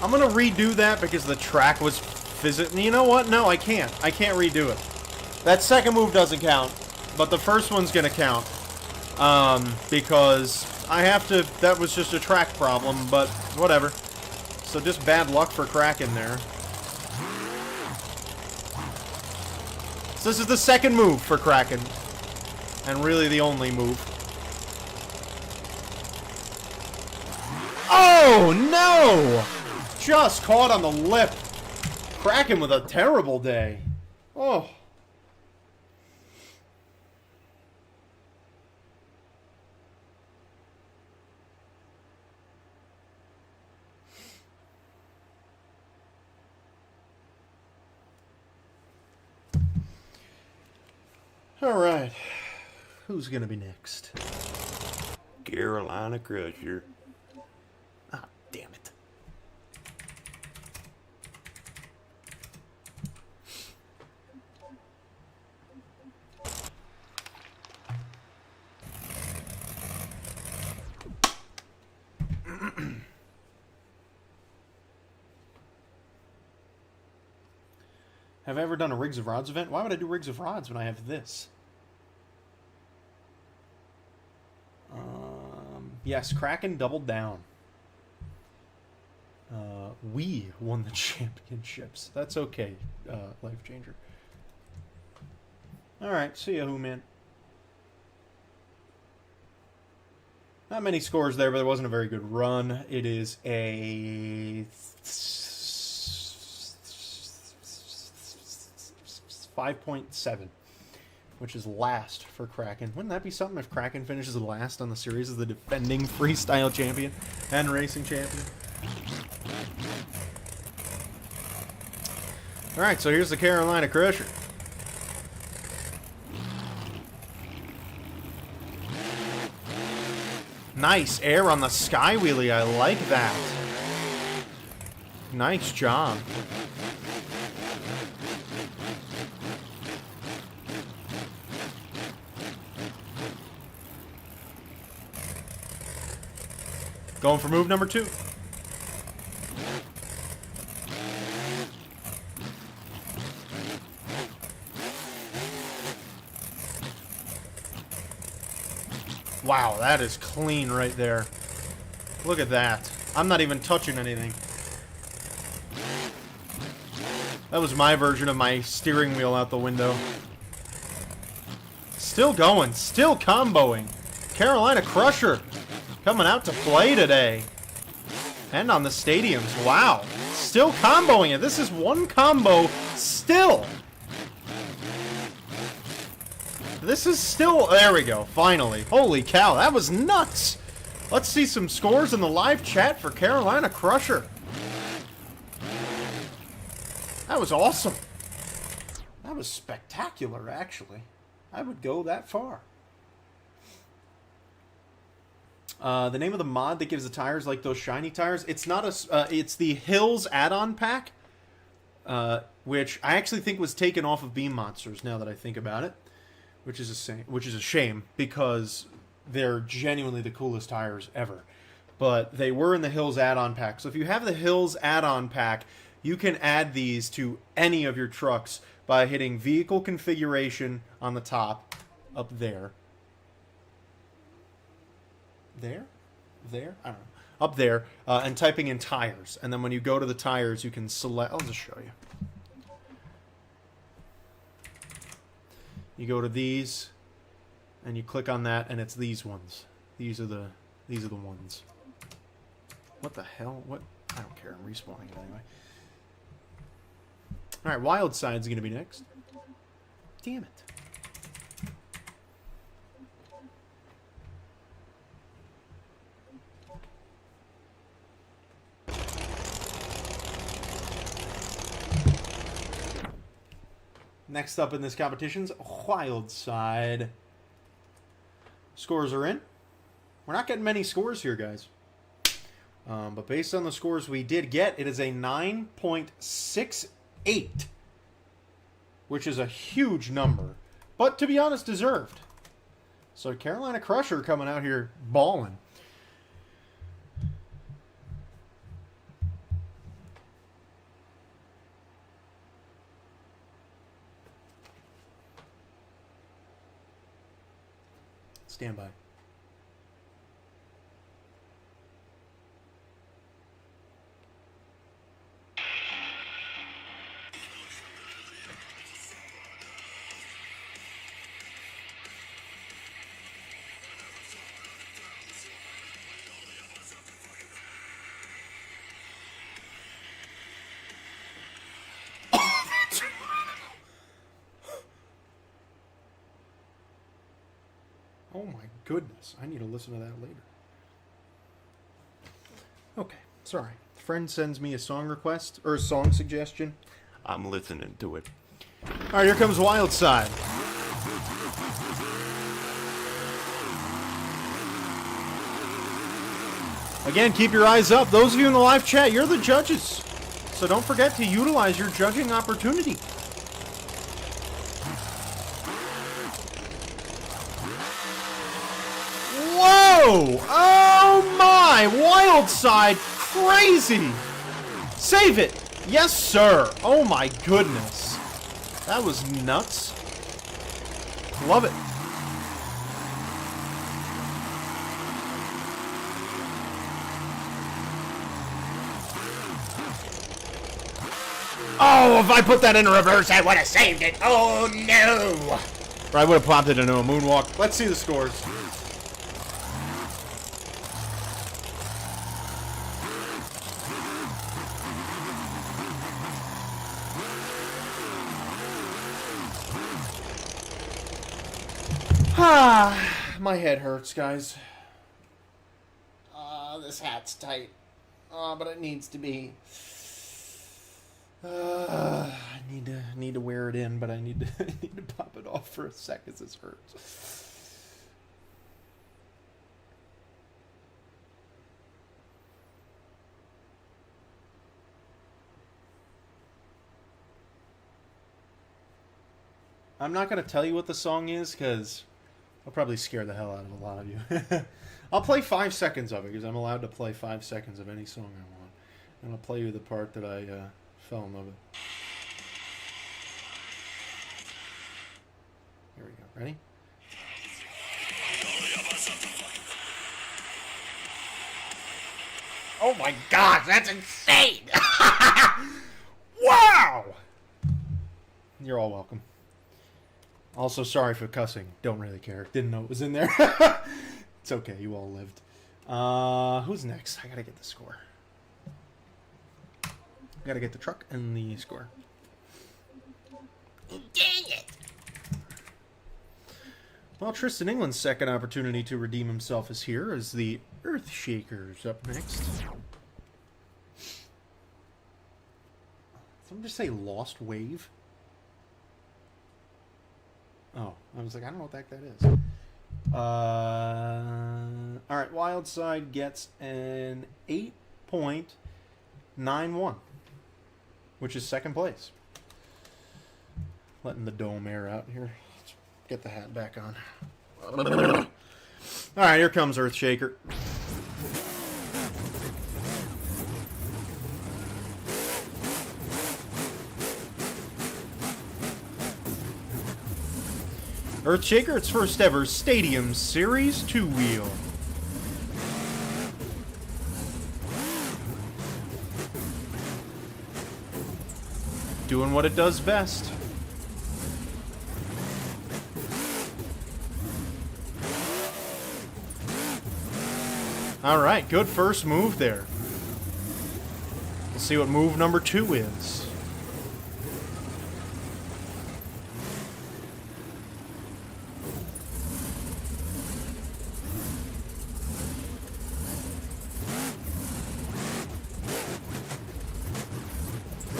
I'm gonna redo that because the track was you know what? No, I can't. I can't redo it. That second move doesn't count, but the first one's gonna count. Because I have to, that was just a track problem, but whatever. So just bad luck for Kraken there. So this is the second move for Kraken. And really the only move. Oh, no! Just caught on the lip. Kraken with a terrible day. Oh. Alright. Who's gonna be next? Carolina Crusher. Ah, damn it. Have I ever done a Rigs of Rods event? Why would I do Rigs of Rods when I have this? Yes, Kraken doubled down. We won the championships. That's okay, Life Changer. Alright, see ya, Who Man. Not many scores there, but there wasn't a very good run. It is a 5.7, which is last for Kraken. Wouldn't that be something if Kraken finishes last on the series as the defending freestyle champion and racing champion? Alright, so here's the Carolina Crusher. Nice air on the sky wheelie. I like that. Nice job. Going for move number 2. Wow, that is clean right there. Look at that. I'm not even touching anything. That was my version of my steering wheel out the window. Still going, still comboing. Carolina Crusher coming out to play today. And on the stadiums. Wow. Still comboing it. This is one combo still. This is still... There we go. Finally. Holy cow. That was nuts. Let's see some scores in the live chat for Carolina Crusher. That was awesome. That was spectacular, actually. I would go that far. The name of the mod that gives the tires like those shiny tires, it's not a, it's the Hills add-on pack, which I actually think was taken off of Beam Monsters. Now that I think about it, which is a shame because they're genuinely the coolest tires ever. But they were in the Hills add-on pack. So if you have the Hills add-on pack, you can add these to any of your trucks by hitting Vehicle Configuration on the top, up there. There? I don't know. Up there, and typing in tires. And then when you go to the tires, you can select... I'll just show you. You go to these, and you click on that, and it's these ones. These are the ones. What the hell? What? I don't care. I'm respawning it anyway. Alright, Wild Side's going to be next. Damn it. Next up in this competition's Wild Side. Scores are in. We're not getting many scores here, guys. But based on the scores we did get, it is a 9.68 which is a huge number, but to be honest, deserved. So Carolina Crusher coming out here balling. Stand by. Oh my goodness, I need to listen to that later. Okay, sorry. Friend sends me a song request, or a song suggestion. I'm listening to it. Alright, here comes Wild Side. Again, keep your eyes up. Those of you in the live chat, you're the judges. So don't forget to utilize your judging opportunity. Whoa! Oh my! Wild Side! Crazy! Save it! Yes, sir! Oh my goodness. That was nuts. Love it. Oh, if I put that in reverse, I would have saved it. Oh no! Or I would have popped it into a moonwalk. Let's see the scores. My head hurts, guys. This hat's tight. But it needs to be. I need to wear it in, but I need to pop it off for a sec as this hurts. I'm not going to tell you what the song is, because I'll probably scare the hell out of a lot of you. I'll play 5 seconds of it, because I'm allowed to play 5 seconds of any song I want. And I'll play you the part that I fell in love with. Here we go. Ready? Oh my gosh, that's insane! Wow! You're all welcome. Also, sorry for cussing. Don't really care. Didn't know it was in there. It's okay. You all lived. Who's next? I gotta get the score. Gotta get the truck and the score. Dang it! Well, Tristan England's second opportunity to redeem himself is here, as the Earthshakers up next. Someone just say Lost Wave? Oh, I was like, I don't know what the heck that is. Alright, Wild Side gets an 8.91, which is second place. Letting the dome air out here. Let's get the hat back on. Alright, here comes Earthshaker. Earthshaker, its first ever Stadium Series 2-wheel. Doing what it does best. Alright, good first move there. Let's see what move number 2 is.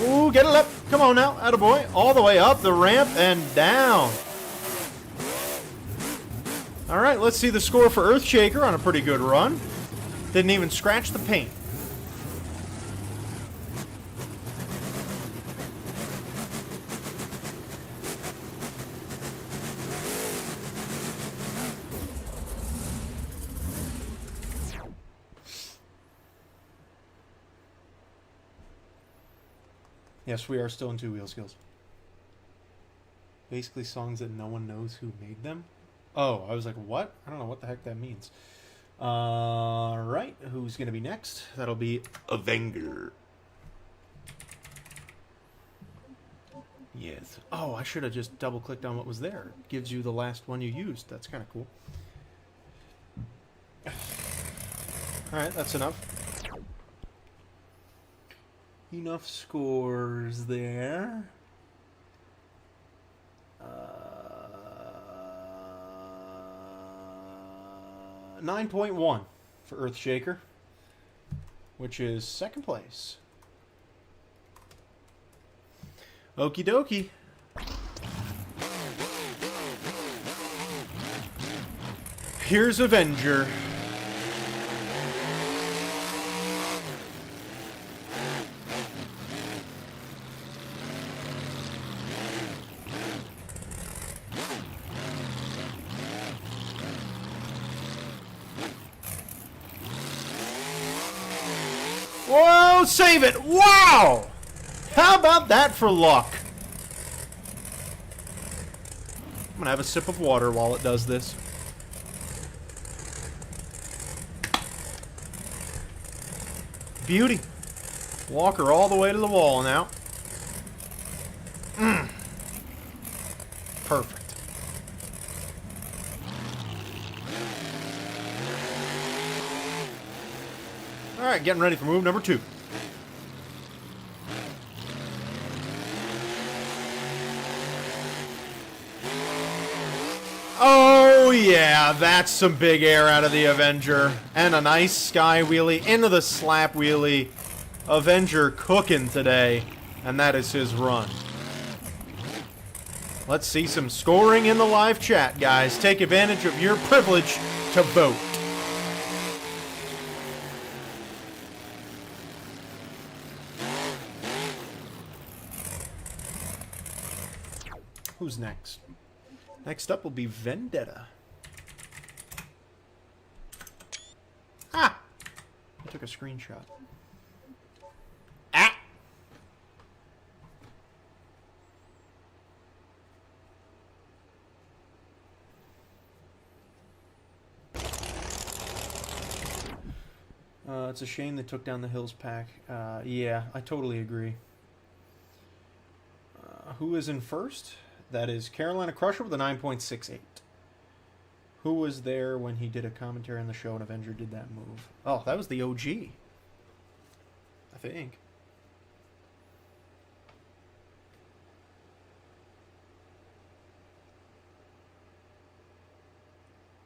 Ooh, get it up. Come on now, attaboy. All the way up the ramp and down. Alright, let's see the score for Earthshaker on a pretty good run. Didn't even scratch the paint. Yes, we are still in two-wheel skills. Basically songs that no one knows who made them. Oh, I was like, what? I don't know what the heck that means. Alright, who's going to be next? That'll be Avenger. Yes. Oh, I should have just double-clicked on what was there. It gives you the last one you used. That's kind of cool. Alright, that's enough. Enough scores there. 9.1 for Earthshaker, which is second place. Okie dokie. Here's Avenger. Whoa, save it! Wow! How about that for luck? I'm gonna have a sip of water while it does this. Beauty. Walk her all the way to the wall now. Perfect. Alright, getting ready for move number 2. Oh yeah, that's some big air out of the Avenger. And a nice sky wheelie into the slap wheelie. Avenger cooking today. And that is his run. Let's see some scoring in the live chat, guys. Take advantage of your privilege to vote. Who's next? Next up will be Vendetta. Ah! I took a screenshot. Ah! It's a shame they took down the Hills pack. Yeah, I totally agree. Who is in first? That is Carolina Crusher with a 9.68. Who was there when he did a commentary on the show and Avenger did that move? Oh, that was the OG. I think.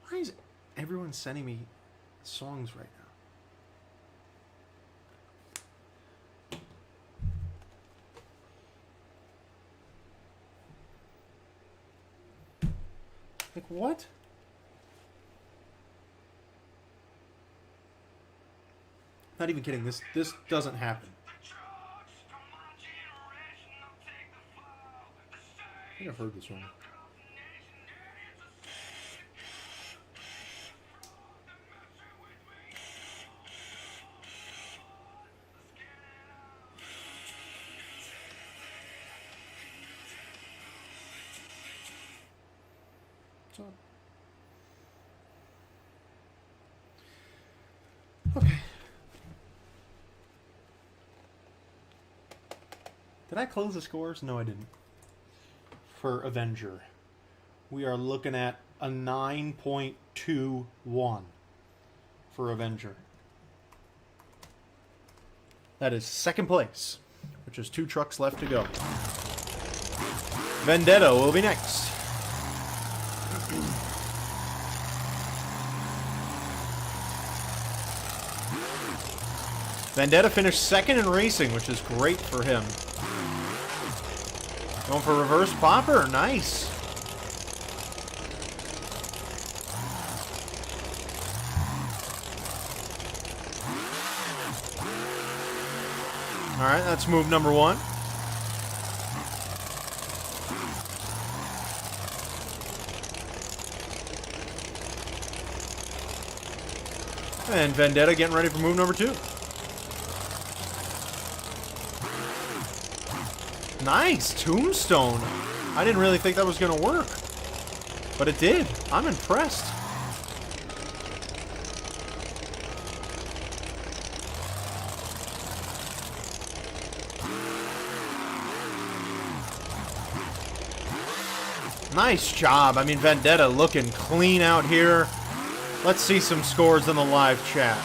Why is everyone sending me songs right now? Like, what? Not even kidding. This doesn't happen. I think I've heard this one. Okay. Did I close the scores? No, I didn't. For Avenger, we are looking at a 9.21 for Avenger. That is second place, which is 2 trucks left to go. Vendetta will be next. Vendetta finished second in racing, which is great for him. Going for reverse popper. Nice. All right, that's move number 1. And Vendetta getting ready for move number 2. Nice. Tombstone. I didn't really think that was going to work. But it did. I'm impressed. Nice job. I mean, Vendetta looking clean out here. Let's see some scores in the live chat.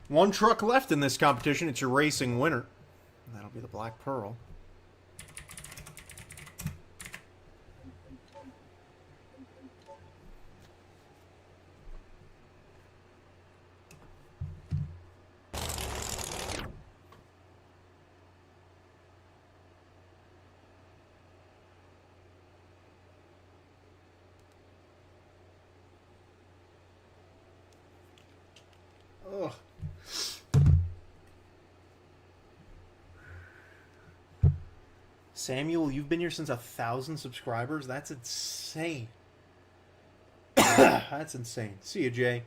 One truck left in this competition. It's your racing winner. And that'll be the Black Pearl. Ugh. Samuel, you've been here since 1,000 subscribers? That's insane. That's insane. See you, Jay.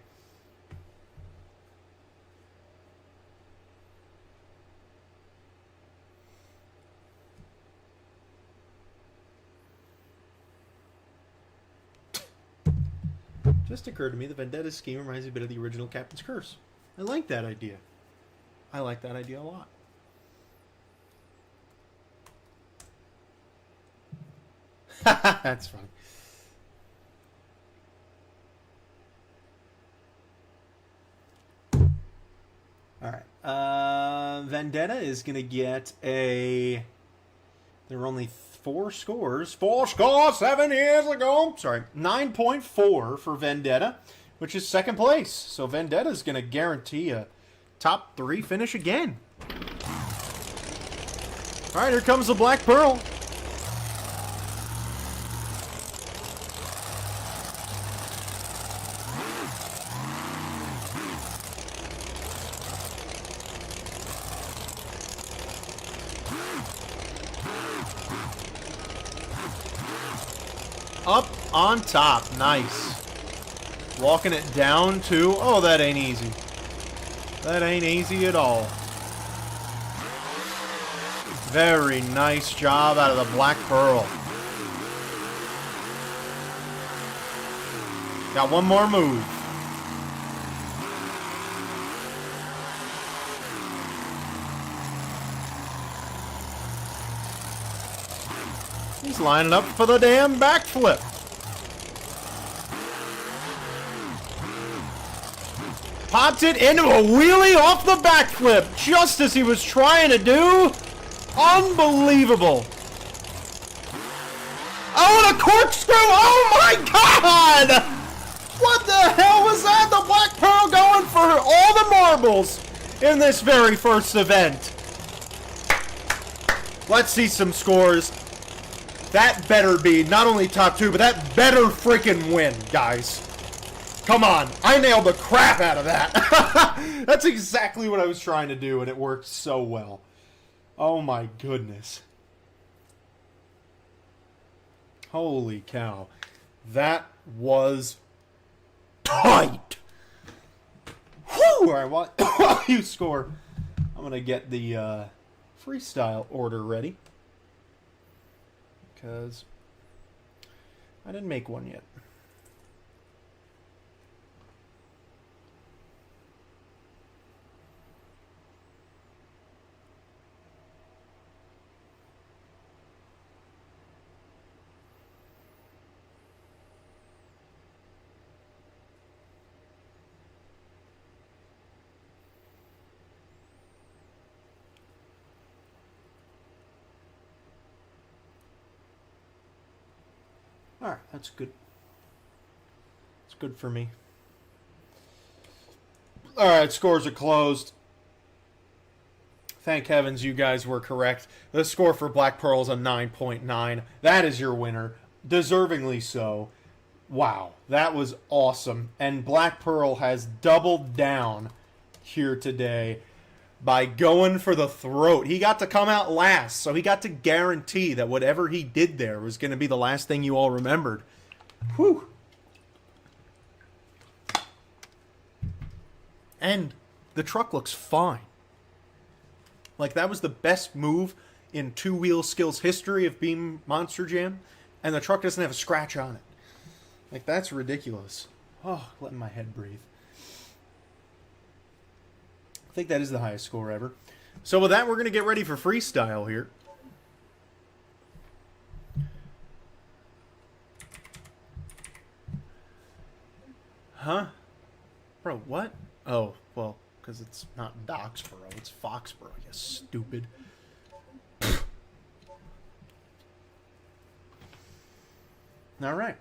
Just occurred to me the Vendetta scheme reminds me a bit of the original Captain's Curse. I like that idea. I like that idea a lot. That's funny. Alright. Vendetta is going to get a... There were only 4 scores. 4 scores 7 years ago. Sorry. 9.4 for Vendetta, which is second place. So Vendetta is going to guarantee a top 3 finish again. Alright, here comes the Black Pearl. Up on top. Nice. Walking it down to... Oh, that ain't easy. That ain't easy at all. Very nice job out of the Black Pearl. Got one more move. He's lining up for the damn backflip. Popped it into a wheelie off the backflip, just as he was trying to do. Unbelievable. Oh, the corkscrew! Oh my God! What the hell was that? The Black Pearl going for all the marbles in this very first event. Let's see some scores. That better be not only top 2, but that better freaking win, guys. Come on. I nailed the crap out of that. That's exactly what I was trying to do, and it worked so well. Oh my goodness. Holy cow. That was tight. Whew! Alright, while you score, I'm going to get the freestyle order ready. Because I didn't make one yet. Alright, that's good. It's good for me. Alright, scores are closed. Thank heavens you guys were correct. The score for Black Pearl is a 9.9. That is your winner. Deservingly so. Wow, that was awesome. And Black Pearl has doubled down here today by going for the throat. He got to come out last, so he got to guarantee that whatever he did there was going to be the last thing you all remembered. Whew. And the truck looks fine. Like, that was the best move in two-wheel skills history of Beam Monster Jam, and the truck doesn't have a scratch on it. Like, that's ridiculous. Oh, letting my head breathe. I think that is the highest score ever. So with that, we're going to get ready for freestyle here. Huh? Bro, what? Oh, well, because it's not Doxborough, it's Foxborough, you stupid. All right.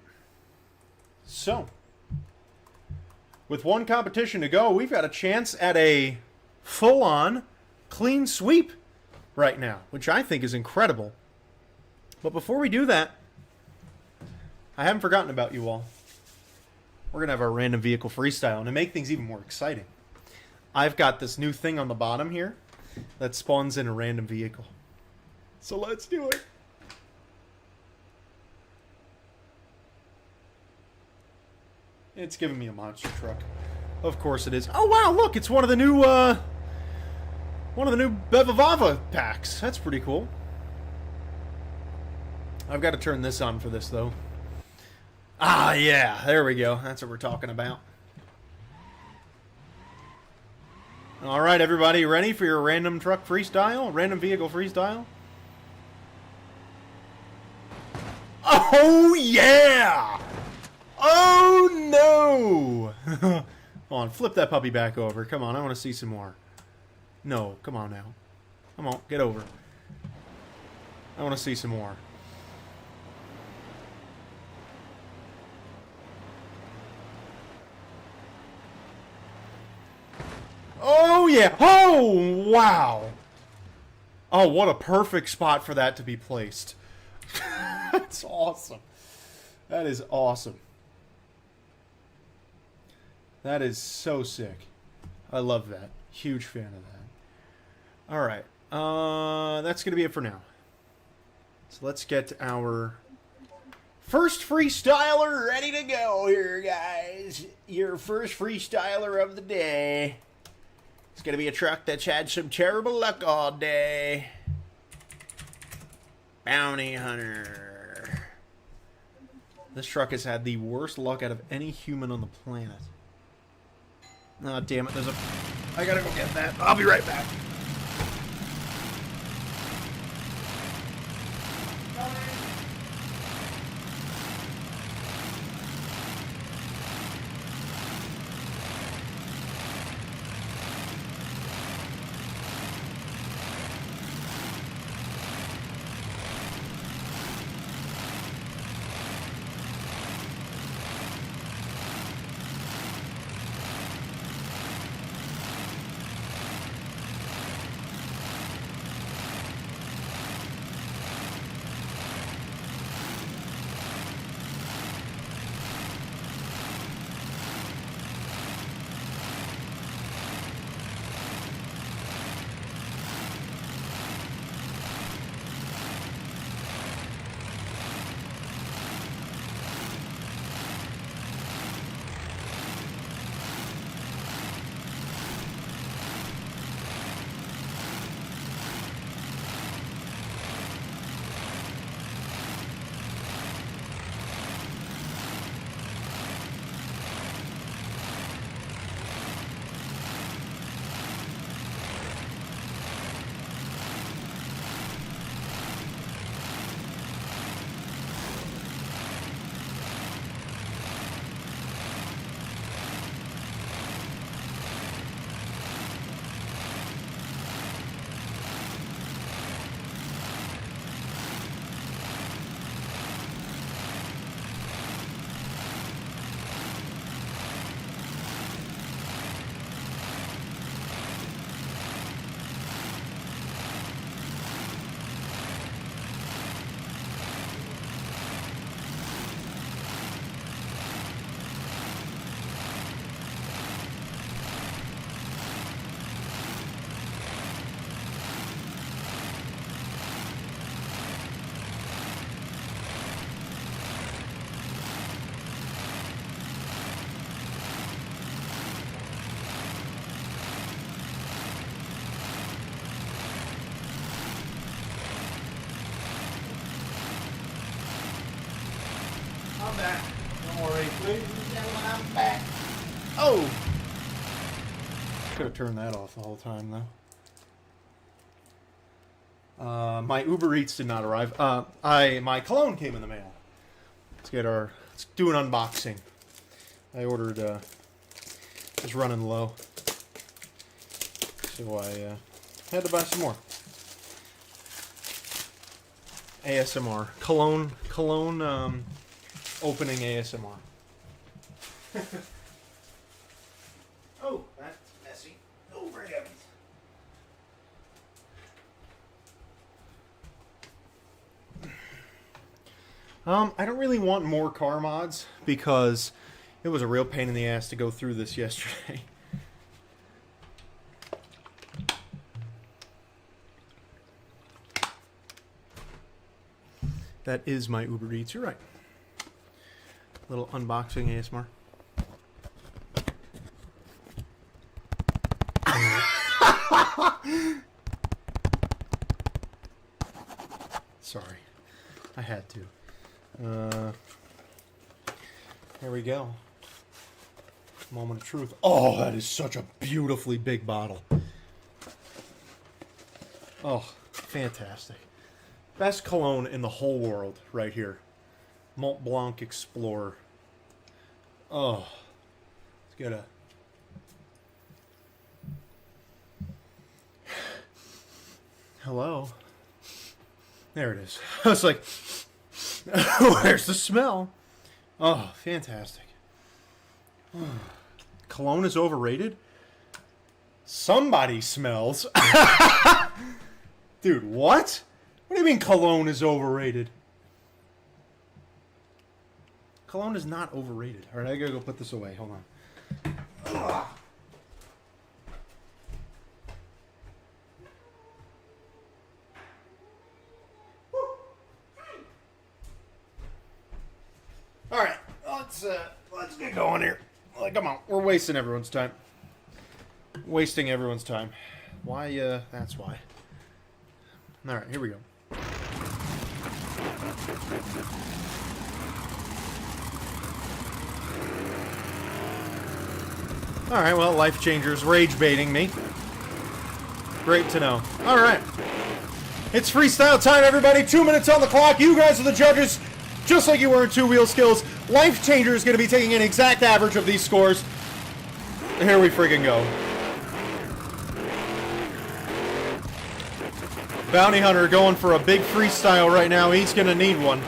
So, with one competition to go, we've got a chance at a full-on clean sweep right now, which I think is incredible. But before we do that, I haven't forgotten about you all. We're going to have our random vehicle freestyle, and to make things even more exciting, I've got this new thing on the bottom here that spawns in a random vehicle. So let's do it. It's giving me a monster truck. Of course it is. Oh wow, look, it's one of the new Bevavava packs. That's pretty cool. I've got to turn this on for this though. Ah yeah, there we go. That's what we're talking about. Alright everybody, ready for your random truck freestyle? Random vehicle freestyle? Oh yeah! Oh no! Hold on, flip that puppy back over. Come on, I want to see some more. No, come on now. Come on, get over. I want to see some more. Oh yeah! Oh wow! Oh, what a perfect spot for that to be placed. That's awesome. That is awesome. That is so sick. I love that. Huge fan of that. Alright. That's going to be it for now. So let's get our first freestyler ready to go here, guys. Your first freestyler of the day. It's going to be a truck that's had some terrible luck all day. Bounty Hunter. This truck has had the worst luck out of any human on the planet. Oh, damn it. I gotta go get that. I'll be right back. back. Don't worry, ladies and gentlemen, I'm back. Oh! Could have turned that off the whole time, though. My Uber Eats did not arrive. My cologne came in the mail. Let's do an unboxing. I ordered, it's running low. So I had to buy some more. ASMR. Cologne opening ASMR. Oh, that's messy. Oh, great heavens. I don't really want more car mods because it was a real pain in the ass to go through this yesterday. That is my Uber Eats. You're right. Little unboxing ASMR. Sorry. I had to. Here we go. Moment of truth. Oh, that is such a beautifully big bottle. Oh, fantastic. Best cologne in the whole world right here. Mont Blanc Explorer. Oh. Let's get a... Hello. There it is. I was like, where's the smell? Oh, fantastic. Cologne is overrated? Somebody smells. Dude, what? What do you mean cologne is overrated? Cologne is not overrated. All right, I gotta go put this away. Hold on. Ugh. All right, let's get going here. Like, come on, we're wasting everyone's time. Wasting everyone's time. Why? That's why. All right, here we go. All right, well, Life Changers rage baiting me. Great to know. All right, it's freestyle time, everybody. 2 minutes on the clock. You guys are the judges. Just like you were in Two Wheel Skills, Life Changer is going to be taking an exact average of these scores. Here we friggin' go. Bounty Hunter going for a big freestyle right now. He's going to need one.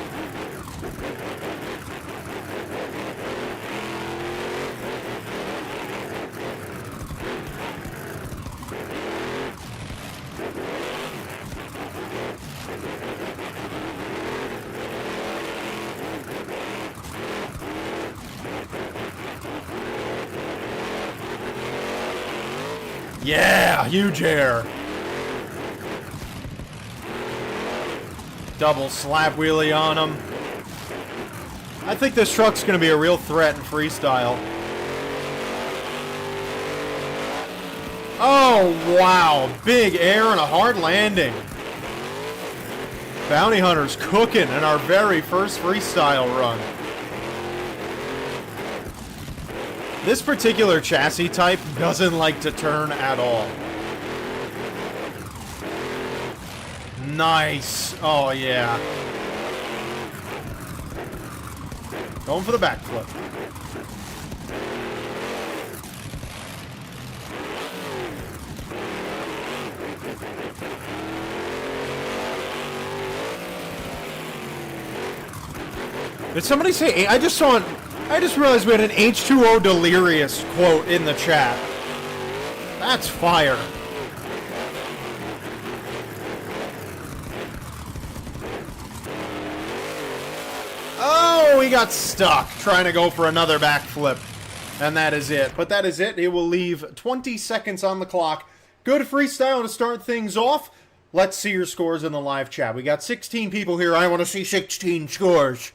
Yeah, huge air. Double slap wheelie on him. I think this truck's going to be a real threat in freestyle. Oh, wow. Big air and a hard landing. Bounty Hunter's cooking in our very first freestyle run. This particular chassis type doesn't like to turn at all. Nice. Oh, yeah. Going for the backflip. Did somebody say... I just realized we had an H2O Delirious quote in the chat. That's fire. Oh, he got stuck trying to go for another backflip. And that is it. But that is it. It will leave 20 seconds on the clock. Good freestyle to start things off. Let's see your scores in the live chat. We got 16 people here. I want to see 16 scores.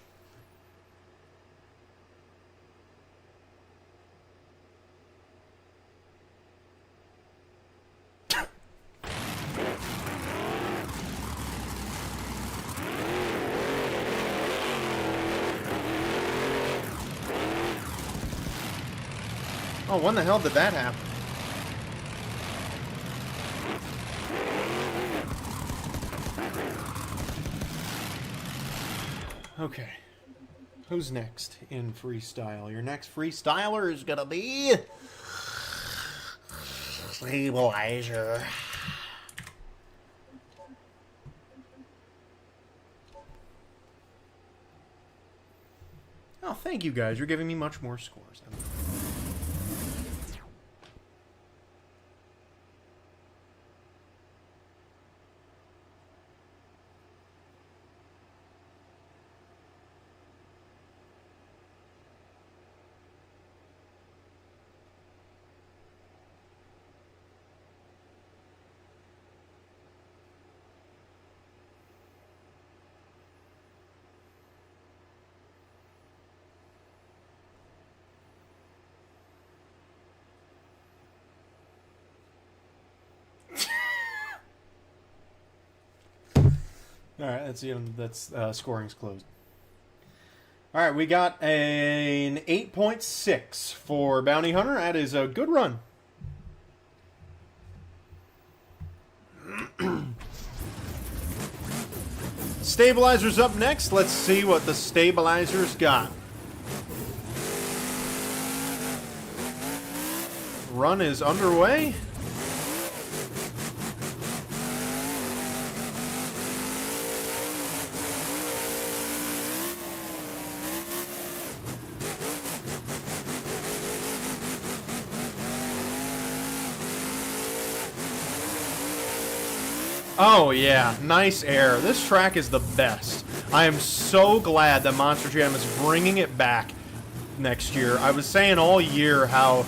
Oh, when the hell did that happen? Okay. Who's next in Freestyle? Your next Freestyler is gonna be... Stabilizer. Oh, thank you guys. You're giving me much more scores. All right, that's the end. That's scoring's closed. All right, we got an 8.6 for Bounty Hunter. That is a good run. Stabilizer's up next. Let's see what the Stabilizer's got. Run is underway. Oh yeah, nice air. This track is the best. I am so glad that Monster Jam is bringing it back next year. I was saying all year how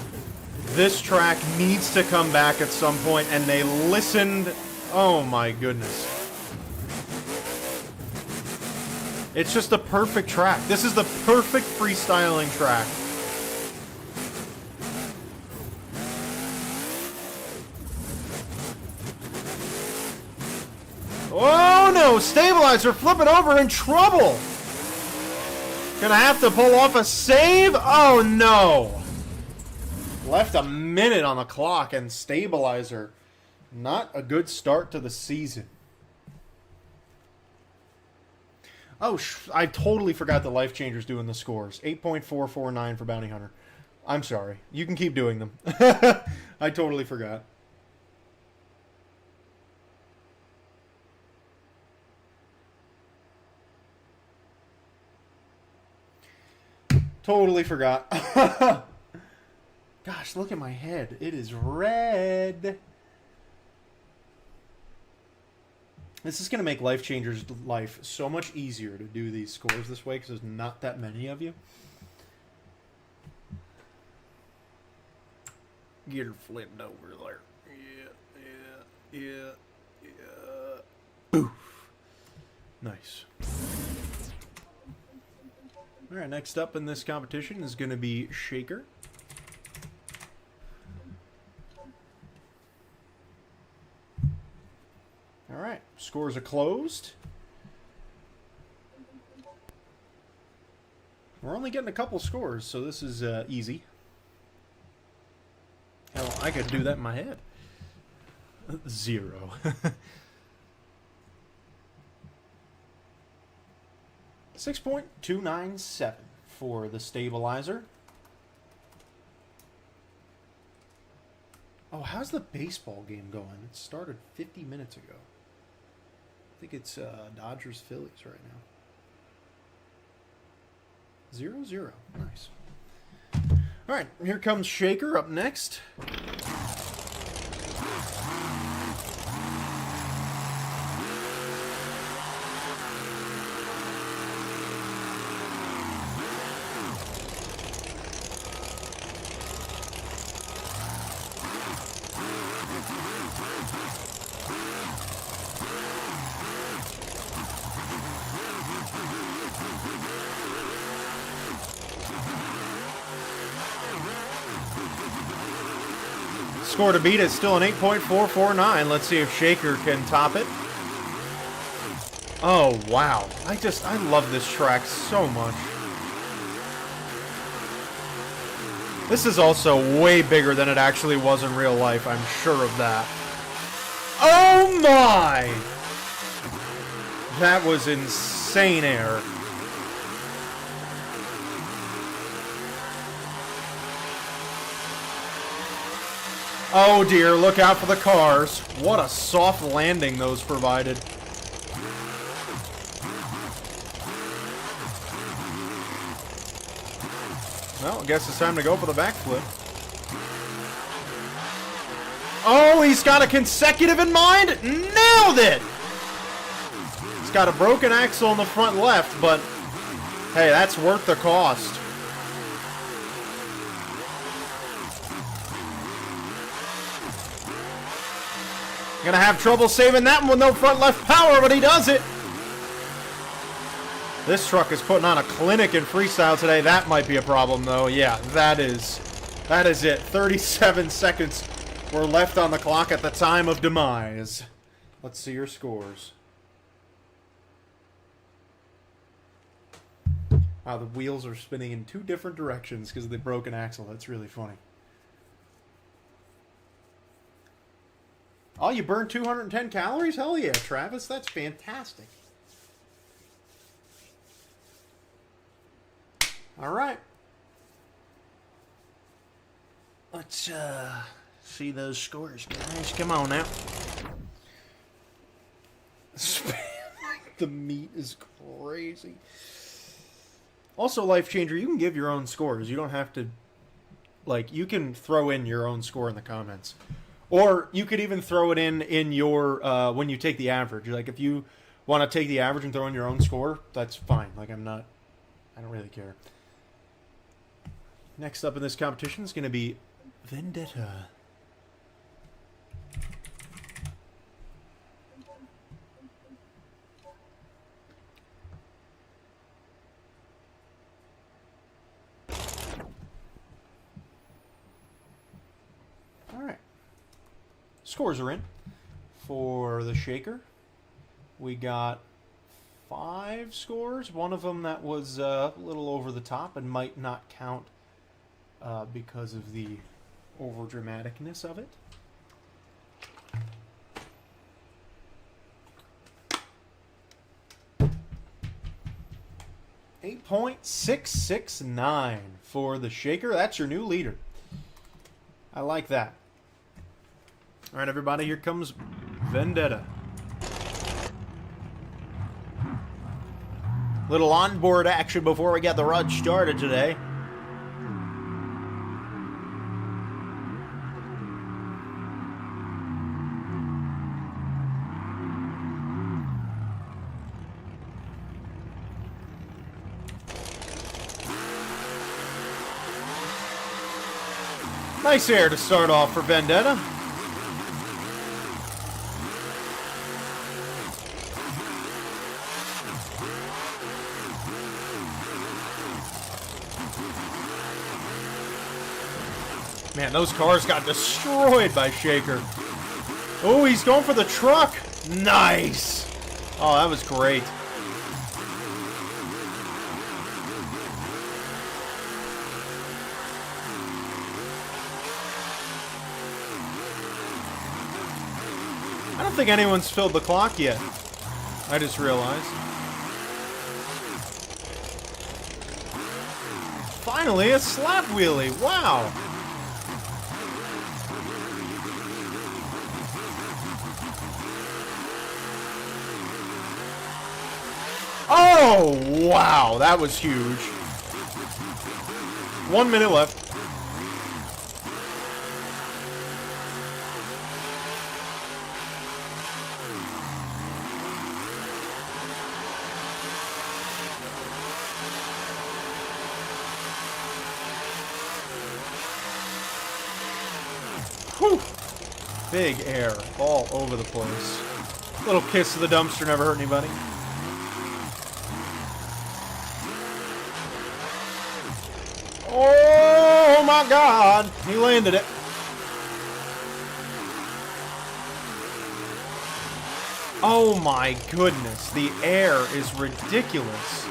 this track needs to come back at some point, and they listened. Oh my goodness. It's just a perfect track. This is the perfect freestyling track. Oh no, Stabilizer flipping over in trouble. Gonna have to pull off a save. Oh no. Left a minute on the clock, and Stabilizer, not a good start to the season. Oh, I totally forgot the Life Changer's doing the scores. 8.449 for Bounty Hunter. I'm sorry. You can keep doing them. I totally forgot. Totally forgot. Gosh, look at my head. It is red. This is going to make Life Changer's life so much easier to do these scores this way because there's not that many of you. Get her flipped over there. Yeah. Boof. Nice. All right, next up in this competition is going to be Shaker. All right, scores are closed. We're only getting a couple scores, so this is easy. Hell, I could do that in my head. 0. 6.297 for the Stabilizer. Oh, how's the baseball game going? It started 50 minutes ago. I think it's Dodgers-Phillies right now. 0-0. Nice. All right, here comes Shaker up next. Score to beat is still an 8.449. Let's see if Shaker can top it. Oh, wow. I love this track so much. This is also way bigger than it actually was in real life, I'm sure of that. Oh my! That was insane air. Oh dear, look out for the cars. What a soft landing those provided. Well, I guess it's time to go for the backflip. Oh, he's got a consecutive in mind. Nailed it! He's got a broken axle on the front left, but hey, that's worth the cost. Gonna have trouble saving that one with no front left power, but he does it. This truck is putting on a clinic in freestyle today. That might be a problem, though. Yeah, that is it. 37 seconds were left on the clock at the time of demise. Let's see your scores. Wow, the wheels are spinning in 2 different directions because of the broken axle. That's really funny. Oh, you burned 210 calories? Hell yeah, Travis. That's fantastic. All right. Let's see those scores, guys. Come on now. The meat is crazy. Also, Life Changer, you can give your own scores. You don't have to, like, you can throw in your own score in the comments. Or you could even throw it in your, when you take the average. Like, if you want to take the average and throw in your own score, that's fine. Like, I don't really care. Next up in this competition is going to be Vendetta. All right. Scores are in. For the shaker, we got 5 scores. One of them that was a little over the top and might not count because of the over-dramaticness of it. .669 for the shaker. That's your new leader. I like that. All right, everybody, here comes Vendetta. Little onboard action before we get the run started today. Nice air to start off for Vendetta. Man, those cars got destroyed by Shaker. Oh, he's going for the truck. Nice. Oh, that was great. I don't think anyone's filled the clock yet. I just realized. Finally, a slap wheelie. Wow. Oh, wow. That was huge. 1 minute left. Whew. Big air all over the place. Little kiss to the dumpster never hurt anybody. Oh my God! He landed it. Oh my goodness, the air is ridiculous.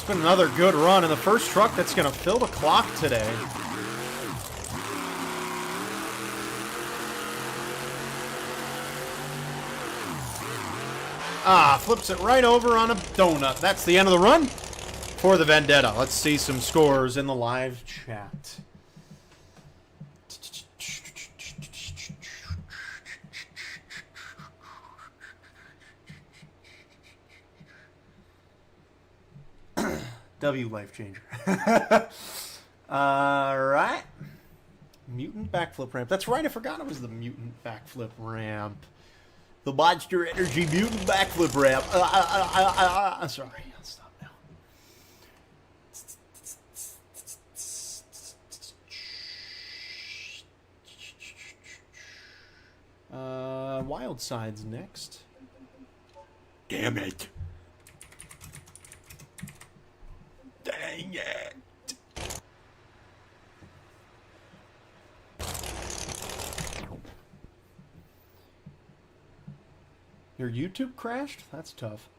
been another good run, and the first truck that's going to fill the clock today. Ah, flips it right over on a donut. That's the end of the run for the Vendetta. Let's see some scores in the live chat. W life changer. Alright. Mutant backflip ramp. That's right, I forgot it was the mutant backflip ramp. The Monster Energy mutant backflip ramp. Sorry, I'll stop now. Wild Side's next. Damn it. Dang it. Your YouTube crashed? That's tough.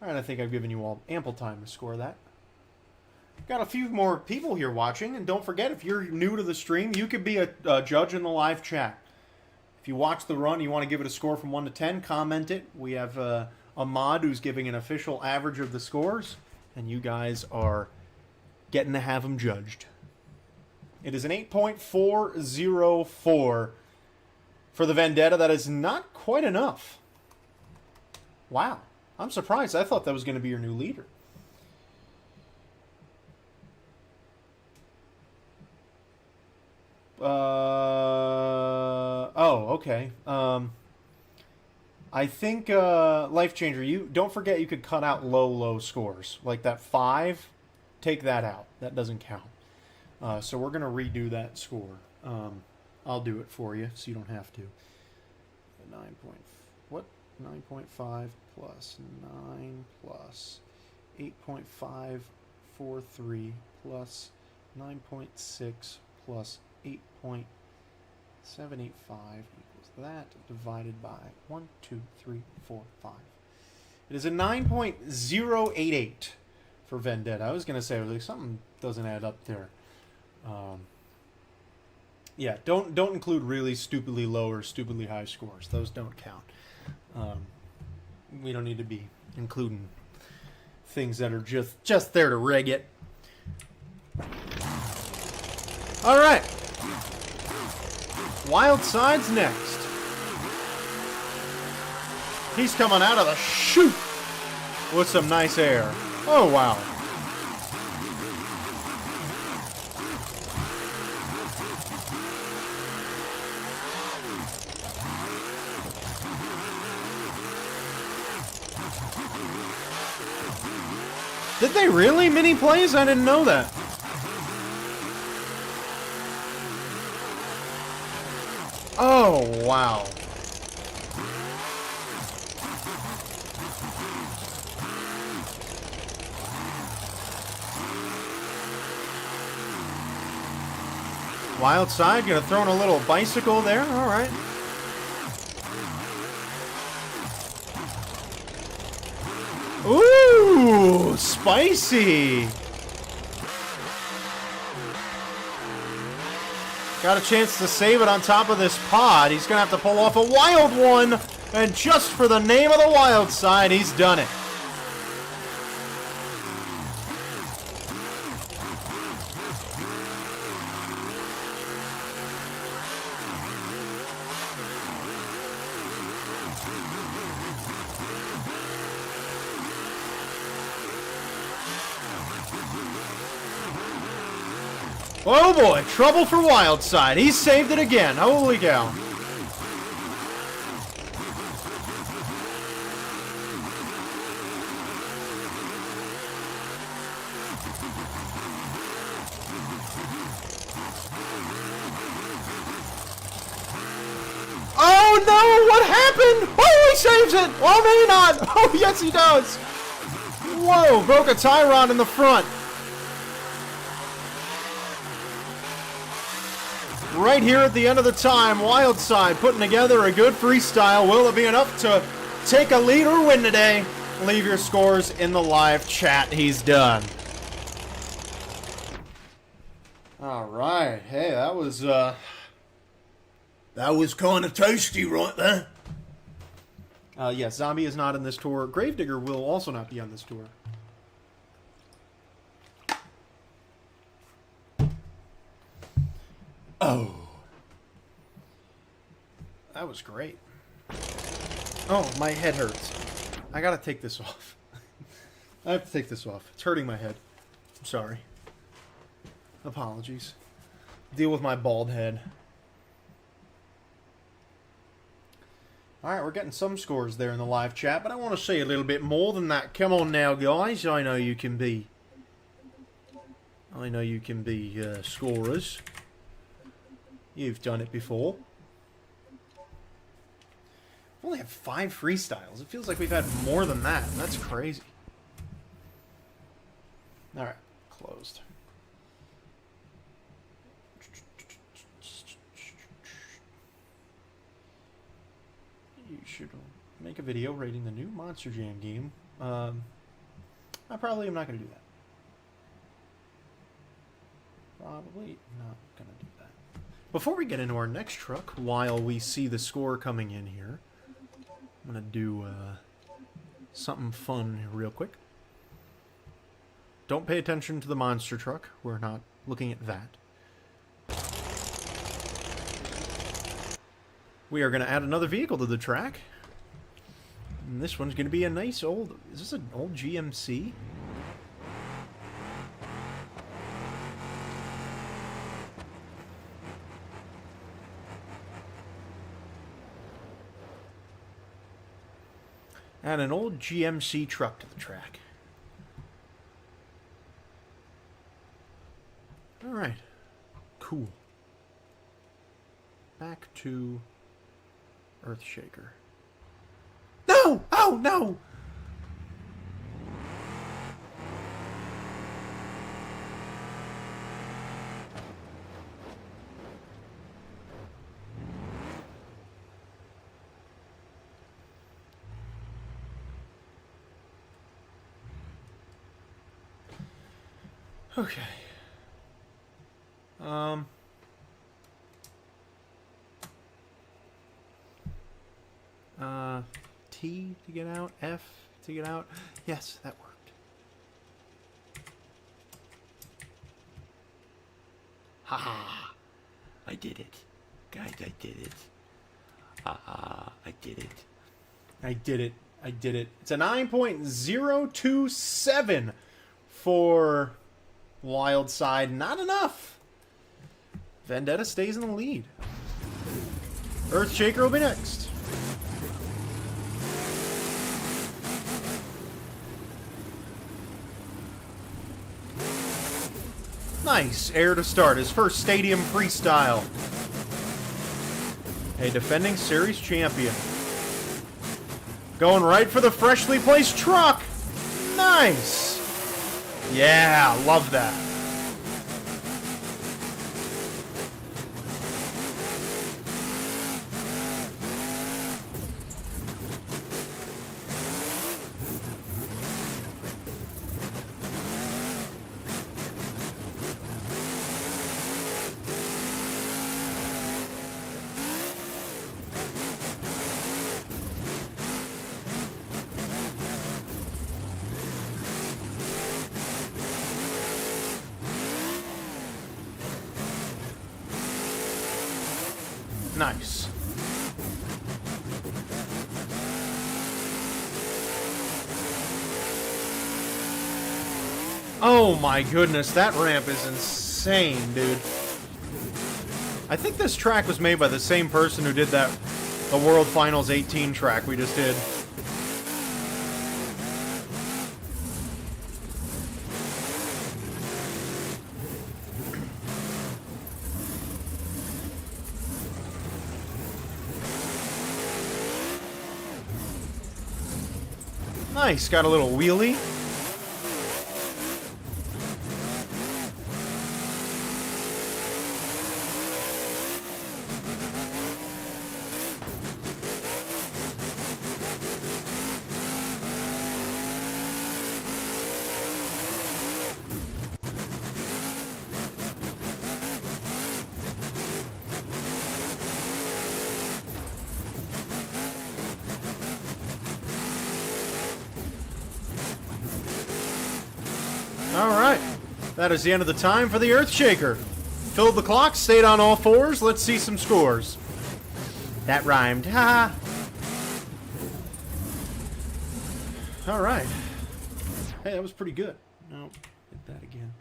Alright, I think I've given you all ample time to score that. Got a few more people here watching, and don't forget, if you're new to the stream, you could be a judge in the live chat. If you watch the run, you want to give it a score from 1 to 10, comment it. We have a mod who's giving an official average of the scores, and you guys are getting to have them judged. It is an 8.404 for the Vendetta. That is not quite enough. Wow. I'm surprised. I thought that was going to be your new leader. Oh, okay. I think, Life Changer, you don't forget you could cut out low scores. Like that 5, take that out. That doesn't count. So we're going to redo that score. I'll do it for you so you don't have to. 9.5 plus 9 plus 8.543 plus 9.6 plus 8.785 equals that divided by 1, 2, 3, 4, 5. It is a 9.088 for Vendetta. I was going to say like, something doesn't add up there. Yeah, don't include really stupidly low or stupidly high scores. Those don't count. We don't need to be including things that are just there to rig it. All right. Wild Side's next. He's coming out of the chute with some nice air. Oh, wow. Did they really mini plays? I didn't know that. Oh, wow. Wild Side gonna throw in a little bicycle there. All right. Ooh, spicy. Got a chance to save it on top of this pod. He's going to have to pull off a wild one. And just for the name of the Wild Side, he's done it. Oh boy, trouble for Wild Side. He saved it again. Holy cow. Oh no, what happened? Oh, he saves it. Oh, maybe not. Oh, yes, he does. Whoa, broke a tie rod in the front. Right here at the end of the time, Wild Side putting together a good freestyle. Will it be enough to take a lead or win today? Leave your scores in the live chat. He's done. All right. Hey, that was kind of tasty right there. Yes, Zombie is not in this tour. Gravedigger will also not be on this tour. Oh. That was great. Oh, my head hurts. I gotta take this off. I have to take this off. It's hurting my head. I'm sorry. Apologies. Deal with my bald head. Alright, we're getting some scores there in the live chat, but I want to say a little bit more than that. Come on now, guys. I know you can be. Scorers. You've done it before. We only have 5 freestyles. It feels like we've had more than that. That's crazy. Alright, closed. You should make a video rating the new Monster Jam game. I probably am not going to do that. Probably not going to do that. Before we get into our next truck, while we see the score coming in here, I'm going to do something fun real quick. Don't pay attention to the monster truck. We're not looking at that. We are going to add another vehicle to the track. And this one's going to be a nice old... Is this an old GMC? Add an old GMC truck to the track. Alright. Cool. Back to Earthshaker. No! Oh, no! Okay. T to get out, F to get out. Yes, that worked. Ha! I did it. Guys, I did it. I did it. I did it. I did it. It's a 9.027 for Wild Side. Not enough. Vendetta stays in the lead. Earthshaker will be next. Nice. Air to start. His first stadium freestyle. A defending series champion. Going right for the freshly placed truck. Nice. Yeah, love that. Nice. Oh my goodness, that ramp is insane, dude. I think this track was made by the same person who did the World Finals 18 track we just did. Nice, got a little wheelie. All right. That is the end of the time for the Earthshaker. Filled the clock, stayed on all fours. Let's see some scores. That rhymed. Ha! All right. Hey, that was pretty good. No, hit that again.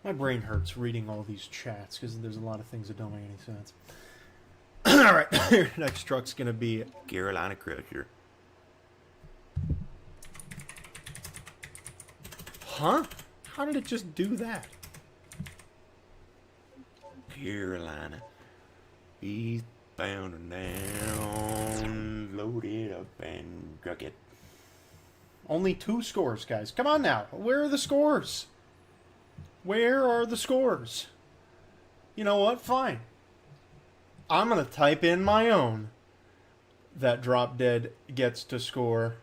My brain hurts reading all these chats because there's a lot of things that don't make any sense. All right, next truck's going to be Carolina Crusher. Huh? How did it just do that? Carolina. He's bound and down, loaded up and drug it. Only 2 scores, guys. Come on now. Where are the scores? Where are the scores? You know what? Fine. I'm going to type in my own that Drop Dead gets to score.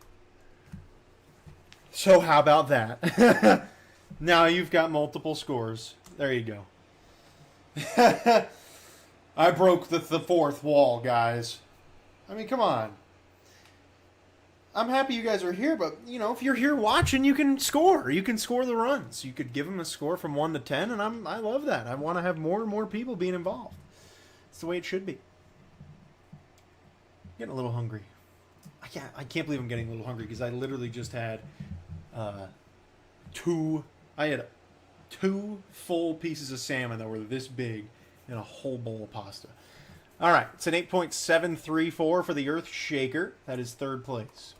So how about that? Now you've got multiple scores. There you go. I broke the 4th wall, guys. I mean, come on. I'm happy you guys are here, but, you know, if you're here watching, you can score. You can score the runs. You could give them a score from 1 to 10, and I love that. I want to have more and more people being involved. It's the way it should be. I'm getting a little hungry. I can't believe I'm getting a little hungry, because I literally just had two full pieces of salmon that were this big and a whole bowl of pasta. All right, it's an 8.734 for the Earthshaker. That is 3rd place.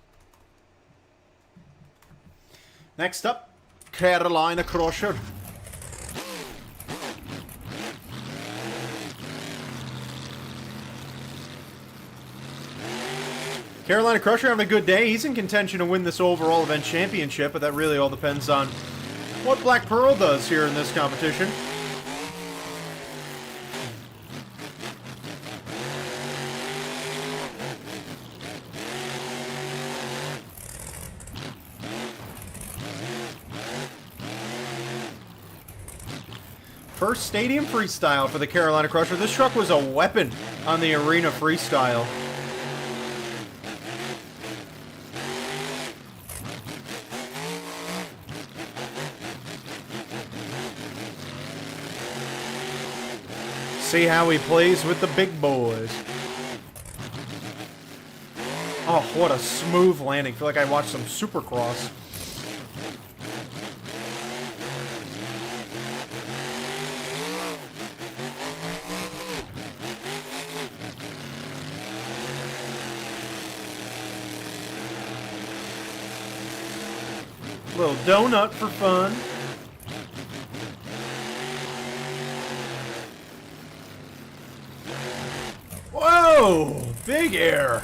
Next up, Carolina Crusher. Carolina Crusher having a good day. He's in contention to win this overall event championship, but that really all depends on what Black Pearl does here in this competition. First stadium freestyle for the Carolina Crusher. This truck was a weapon on the arena freestyle. See how he plays with the big boys. Oh, what a smooth landing. I feel like I watched some Supercross. Little donut for fun. Whoa! Big air.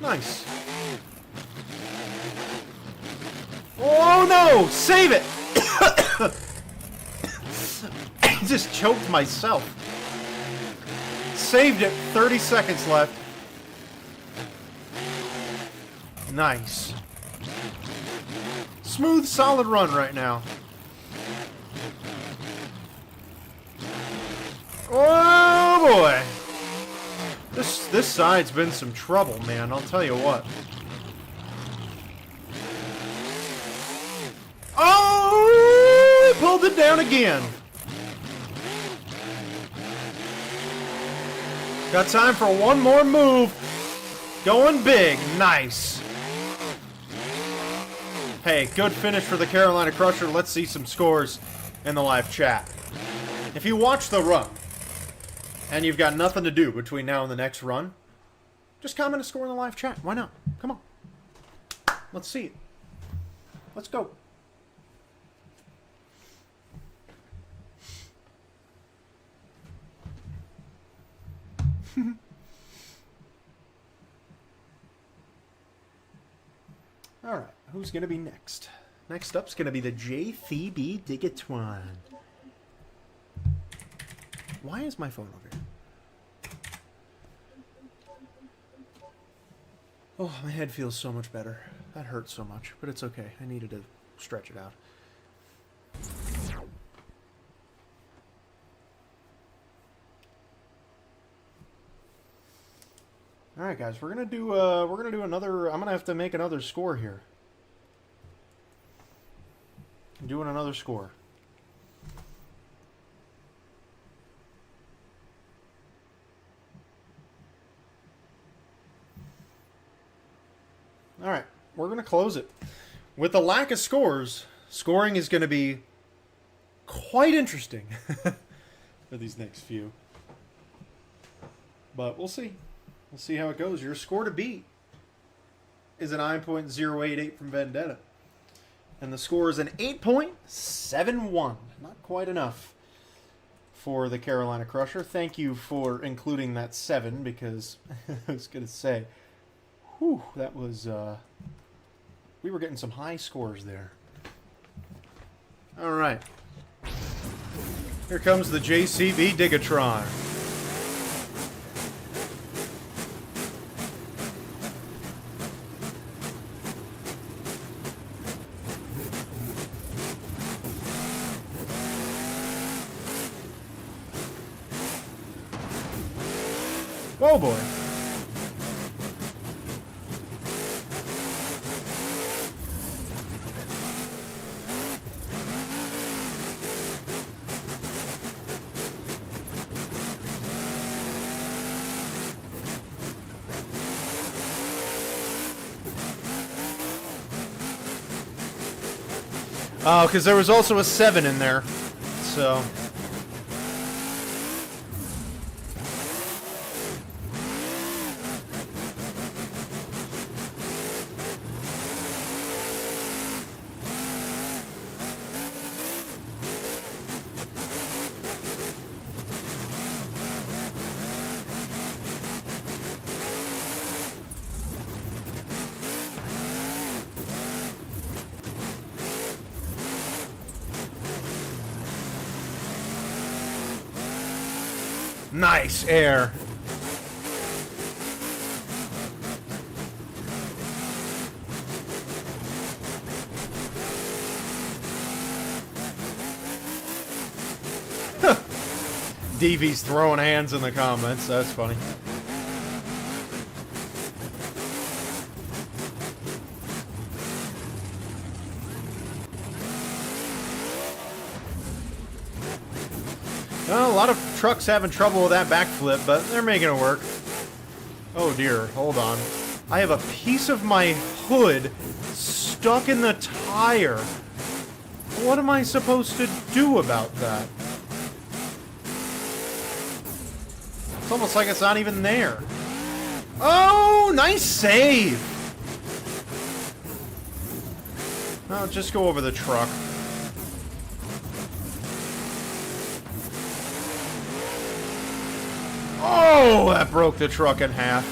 Nice. Oh no! Save it! I just choked myself. Saved it. 30 seconds left. Nice. Smooth, solid run right now. Oh boy. This side's been some trouble, man. I'll tell you what. Oh, he pulled it down again. Got time for one more move. Going big. Nice. Hey, good finish for the Carolina Crusher. Let's see some scores in the live chat. If you watch the run, and you've got nothing to do between now and the next run, just comment a score in the live chat. Why not? Come on. Let's see it. Let's go. Alright, who's going to be next? Next up's going to be the JCB Digatron. Why is my phone over here? Oh, my head feels so much better. That hurts so much, but it's okay. I needed to stretch it out. All right, guys, we're gonna do another. I'm gonna have to make another score here. I'm doing another score. All right, we're going to close it. With the lack of scores, scoring is going to be quite interesting for these next few. But we'll see. We'll see how it goes. Your score to beat is a 9.088 from Vendetta. And the score is an 8.71. Not quite enough for the Carolina Crusher. Thank you for including that 7, because I was going to say, whew, that was, we were getting some high scores there. All right. Here comes the JCB Digatron. Oh boy. Oh, because there was also a 7 in there, so... Nice air. DV's throwing hands in the comments. That's funny. Well, a lot of trucks having trouble with that backflip, but they're making it work. Oh dear, hold on. I have a piece of my hood stuck in the tire. What am I supposed to do about that? It's almost like it's not even there. Oh, nice save! I'll just go over the truck. Oh, that broke the truck in half.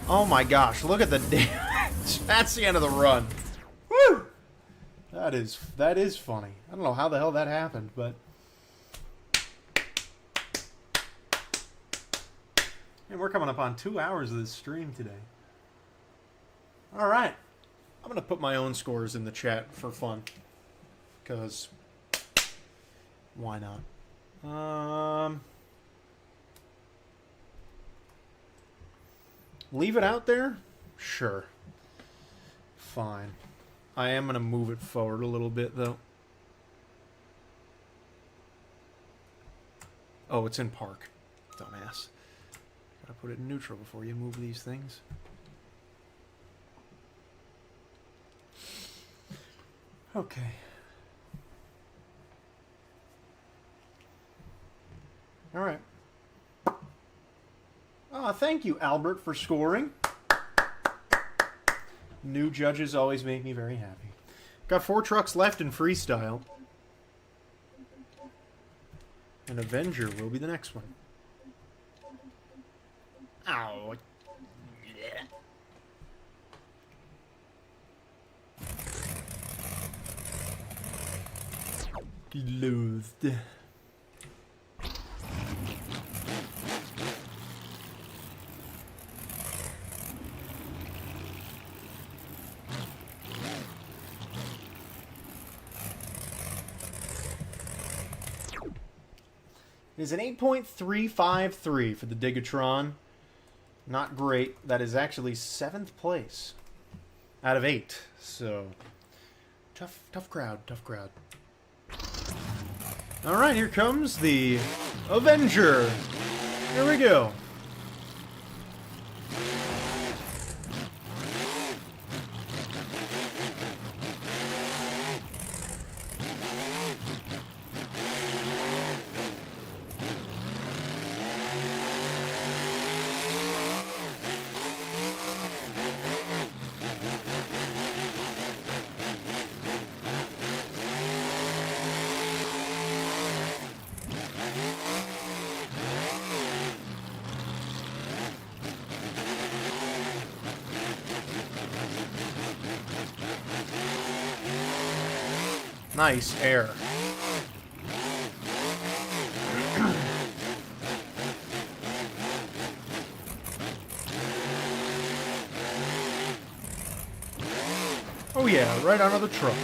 Oh my gosh, look at the damage. That's the end of the run. Woo! That is funny. I don't know how the hell that happened, but... And we're coming up on 2 hours of this stream today. Alright. I'm going to put my own scores in the chat for fun. Because... why not? Leave it out there? Sure. Fine. I am going to move it forward a little bit, though. Oh, it's in park. Dumbass. Gotta put it in neutral before you move these things. Okay. Alright. Thank you, Albert, for scoring. New judges always make me very happy. Got 4 trucks left in Freestyle. And Avenger will be the next one. Ow. Loathed. Is an 8.353 for the Digatron. Not great. That is actually 7th place out of 8. So, tough crowd, tough crowd. All right, here comes the Avenger. Here we go. Nice air. Oh yeah, right out of the truck.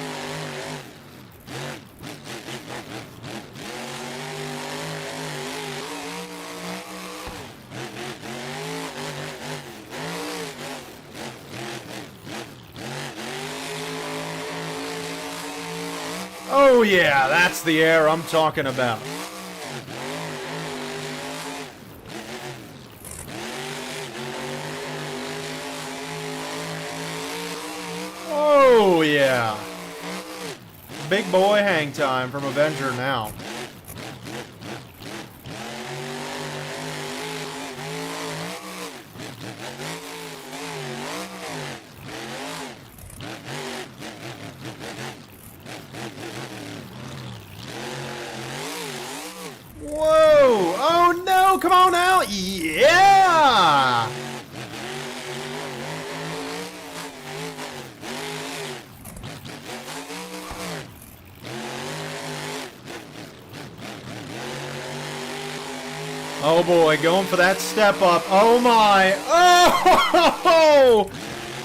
Oh yeah, that's the air I'm talking about. Oh yeah. Big boy hang time from Avenger now. Whoa! Oh no! Come on now! Yeah! Oh boy, going for that step up. Oh my! Oh!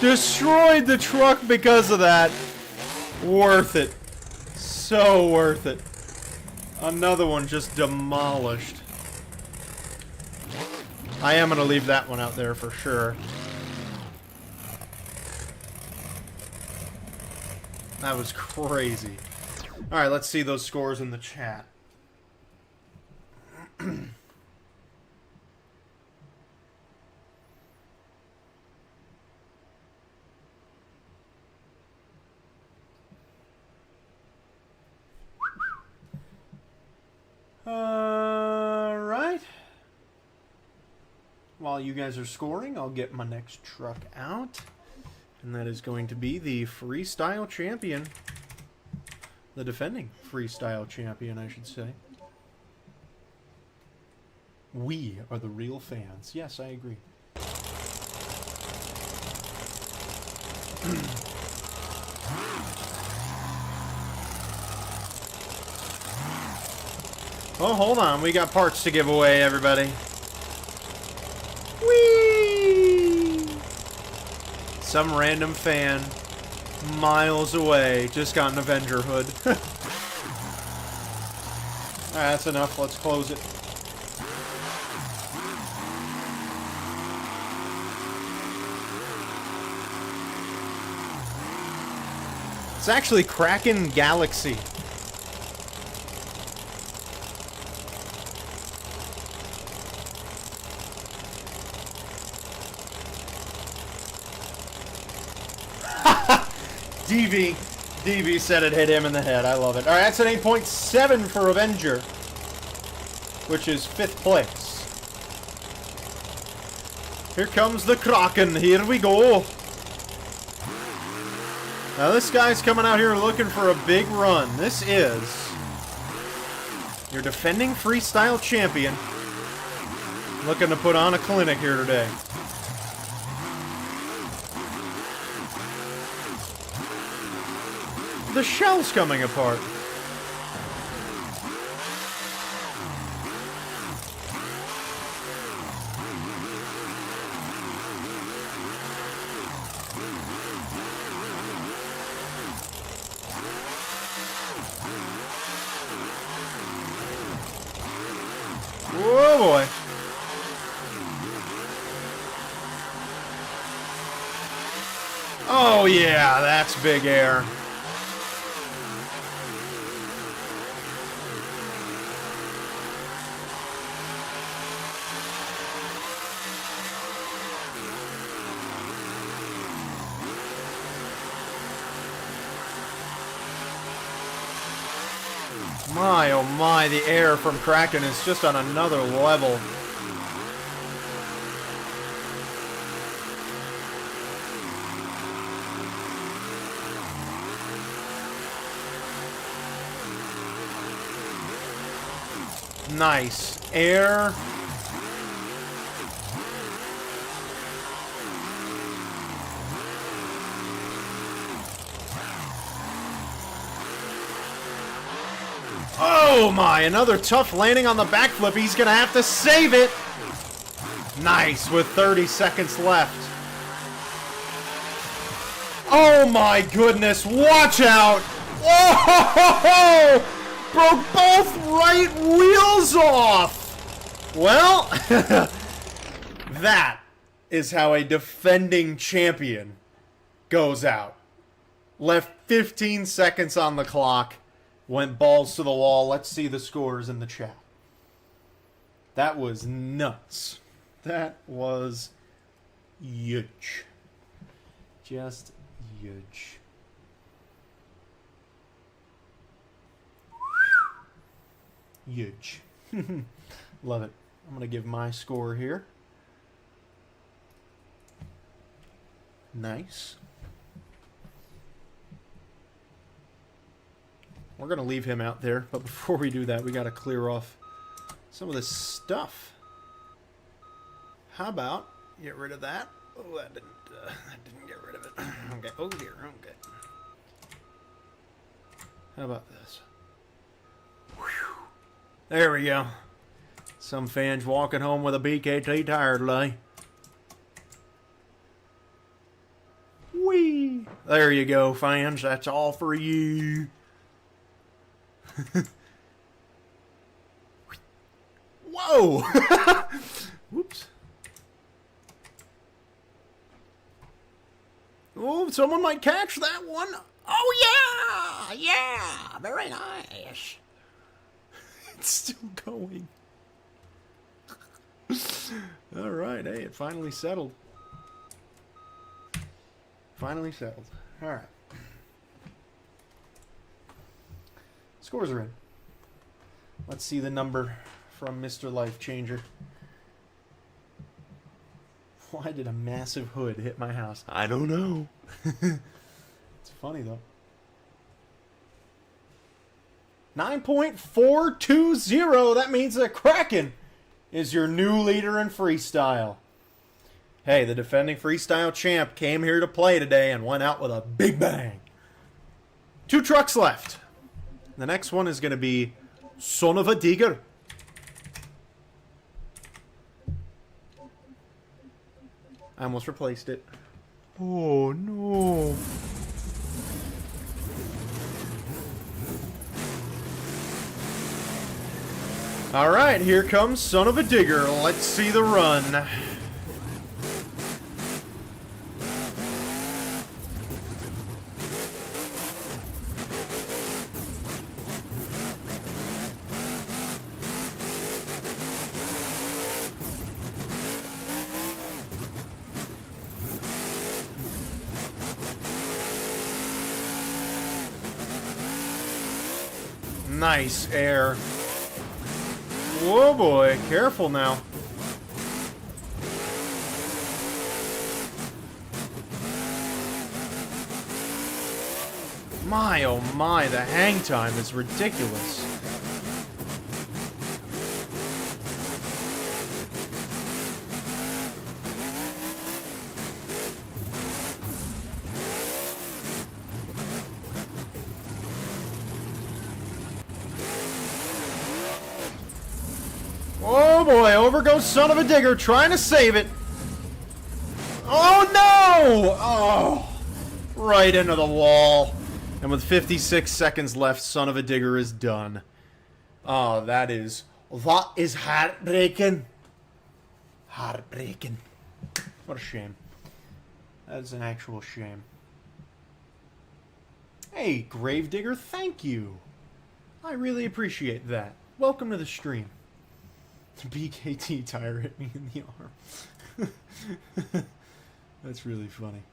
Destroyed the truck because of that. Worth it. So worth it. Another one just demolished. I am going to leave that one out there for sure. That was crazy. Alright, let's see those scores in the chat. Alright. While you guys are scoring, I'll get my next truck out. And that is going to be the Freestyle Champion. The defending Freestyle Champion, I should say. We are the real fans. Yes, I agree. Oh, hold on. We got parts to give away, everybody. Whee! Some random fan miles away just got an Avenger hood. Alright, that's enough. Let's close it. It's actually Kraken Galaxy. DV said it hit him in the head. I love it. Alright, that's an 8.7 for Avenger, which is 5th place. Here comes the Kraken. Here we go. Now this guy's coming out here looking for a big run. This is your defending Freestyle Champion, Looking to put on a clinic here today. The shell's coming apart. Whoa, boy. Oh, yeah, that's big air. My, oh my, the air from Kraken is just on another level. Nice. Air. Oh my, another tough landing on the backflip. He's gonna have to save it. Nice, with 30 seconds left. Oh my goodness, watch out. Whoa! Broke both right wheels off. Well, that is how a defending champion goes out. Left 15 seconds on the clock. Went balls to the wall. Let's see the scores in the chat. That was nuts. That was huge. Just huge. Huge. Love it. I'm going to give my score here. Nice. We're going to leave him out there, but before we do that, we got to clear off some of this stuff. How about get rid of that? Oh, that didn't get rid of it. Okay. Oh dear. Okay. How about this? Whew. There we go. Some fans walking home with a BKT tire delay. Whee! There you go, fans. That's all for you. Whoa! Whoops. Oh, someone might catch that one. Oh, yeah! Yeah! Very nice. It's still going. All right. Hey, it finally settled. Finally settled. All right. Scores are in. Let's see the number from Mr. Life Changer. Why did a massive hood hit my house? I don't know. It's funny, though. 9.420. That means that Kraken is your new leader in freestyle. Hey, the defending freestyle champ came here to play today and went out with a big bang. 2 trucks left. The next one is going to be Son of a Digger. I almost replaced it. Oh, no. All right, here comes Son of a Digger. Let's see the run. Nice air. Whoa, boy. Careful now. My, oh my, the hang time is ridiculous. Oh boy, over goes Son of a Digger, trying to save it. Oh no! Oh, right into the wall. And with 56 seconds left, Son of a Digger is done. Oh, that is heartbreaking. Heartbreaking. What a shame. That is an actual shame. Hey, Gravedigger, thank you. I really appreciate that. Welcome to the stream. The BKT tire hit me in the arm. That's really funny.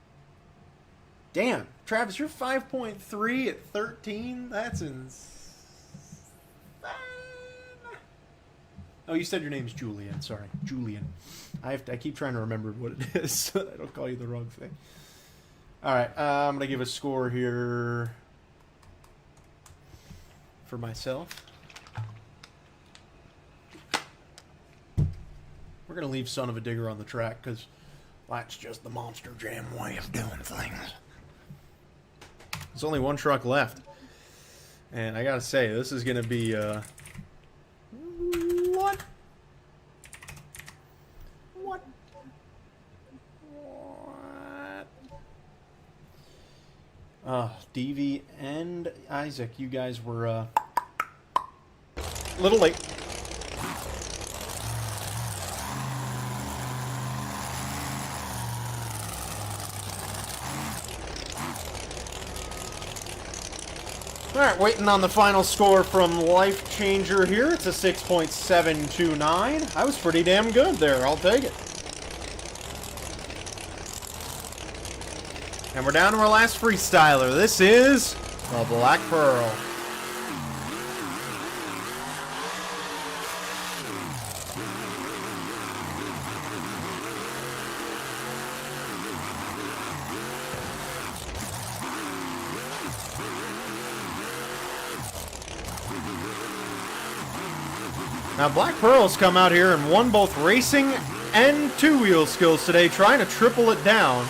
Damn, Travis, you're 5.3 at 13? That's insane. Oh, you said your name's Julian. Sorry, Julian. I keep trying to remember what it is so that I don't call you the wrong thing. All right, I'm going to give a score here for myself. We're going to leave Son of a Digger on the track because that's just the Monster Jam way of doing things. There's only one truck left. And I got to say, this is going to be... What? What? Devi and Isaac, you guys were a little late. Alright, waiting on the final score from Life Changer here. It's a 6.729. I was pretty damn good there. I'll take it. And we're down to our last freestyler. This is the Black Pearl. Now, Black Pearl's come out here and won both racing and two-wheel skills today, trying to triple it down.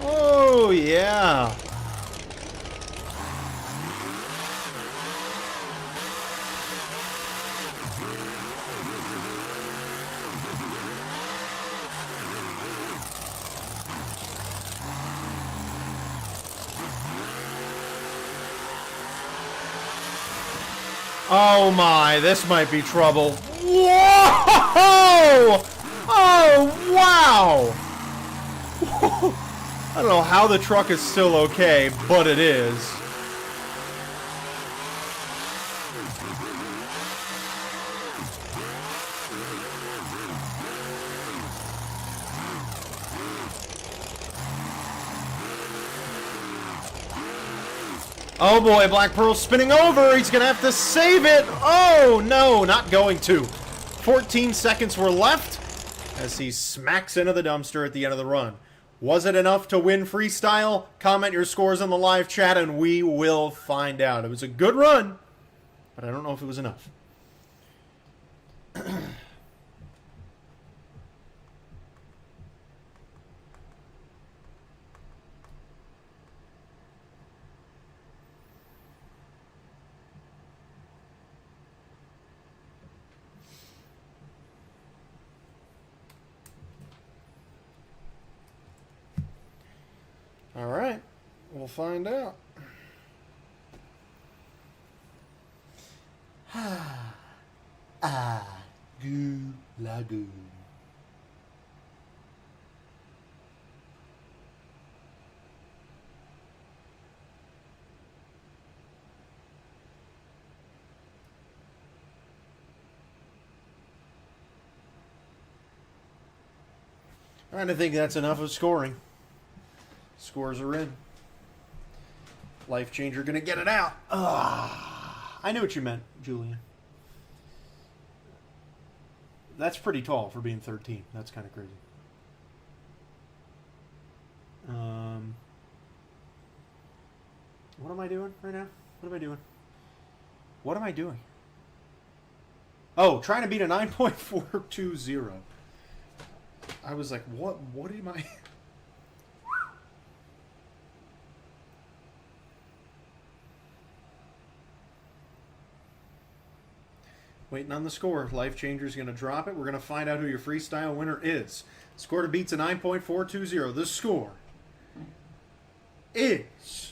Oh, yeah. Oh my, this might be trouble. Whoa! Oh, wow! I don't know how the truck is still okay, but it is. Oh boy, Black Pearl's spinning over. He's going to have to save it. Oh no, not going to. 14 seconds were left as he smacks into the dumpster at the end of the run. Was it enough to win freestyle? Comment your scores in the live chat and we will find out. It was a good run, but I don't know if it was enough. All right, we'll find out. Goo lagoon. I think that's enough of scoring. Scores are in. Life Changer gonna get it out. I knew what you meant, Julian. That's pretty tall for being 13. That's kind of crazy. What am I doing right now? What am I doing? What am I doing? Oh, trying to beat a 9.420. I was like, what am I... Waiting on the score. Life Changer's going to drop it. We're going to find out who your freestyle winner is. Score to beat's a 9.420. The score is...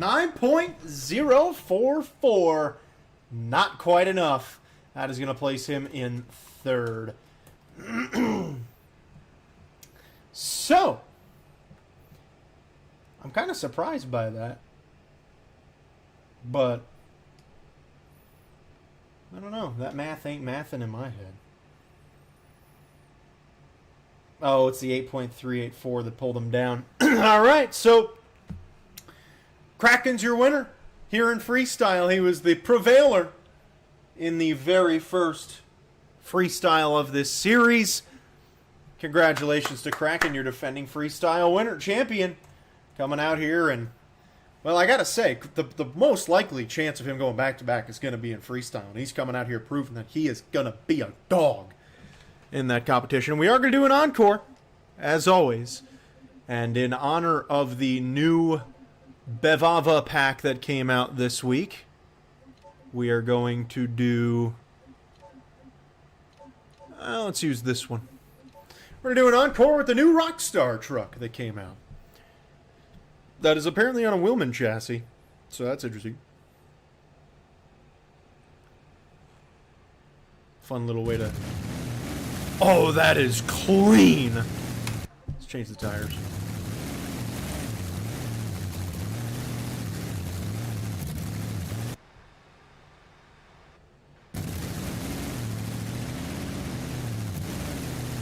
$9.044. Not quite enough. That is going to place him in third. So, I'm kind of surprised by that. But, I don't know. That math ain't mathing in my head. Oh, it's the 8.384 that pulled him down. All right, so Kraken's your winner here in freestyle. He was the prevailer in the very first freestyle of this series. Congratulations to Kraken, your defending freestyle winner, champion, coming out here. And, well, I got to say, the most likely chance of him going back-to-back is going to be in freestyle. And he's coming out here proving that he is going to be a dog in that competition. We are going to do an encore, as always. And in honor of the new Bevava pack that came out this week, we are going to do... let's use this one. We're going to do an encore with the new Rockstar truck that came out. That is apparently on a Willman chassis, so that's interesting. Fun little way to... Oh, that is clean! Let's change the tires.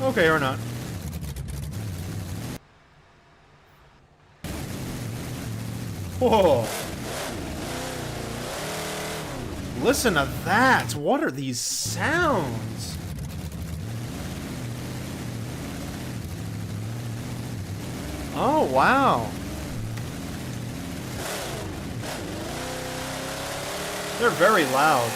Okay, or not. Whoa. Listen to that. What are these sounds? Oh, wow. They're very loud.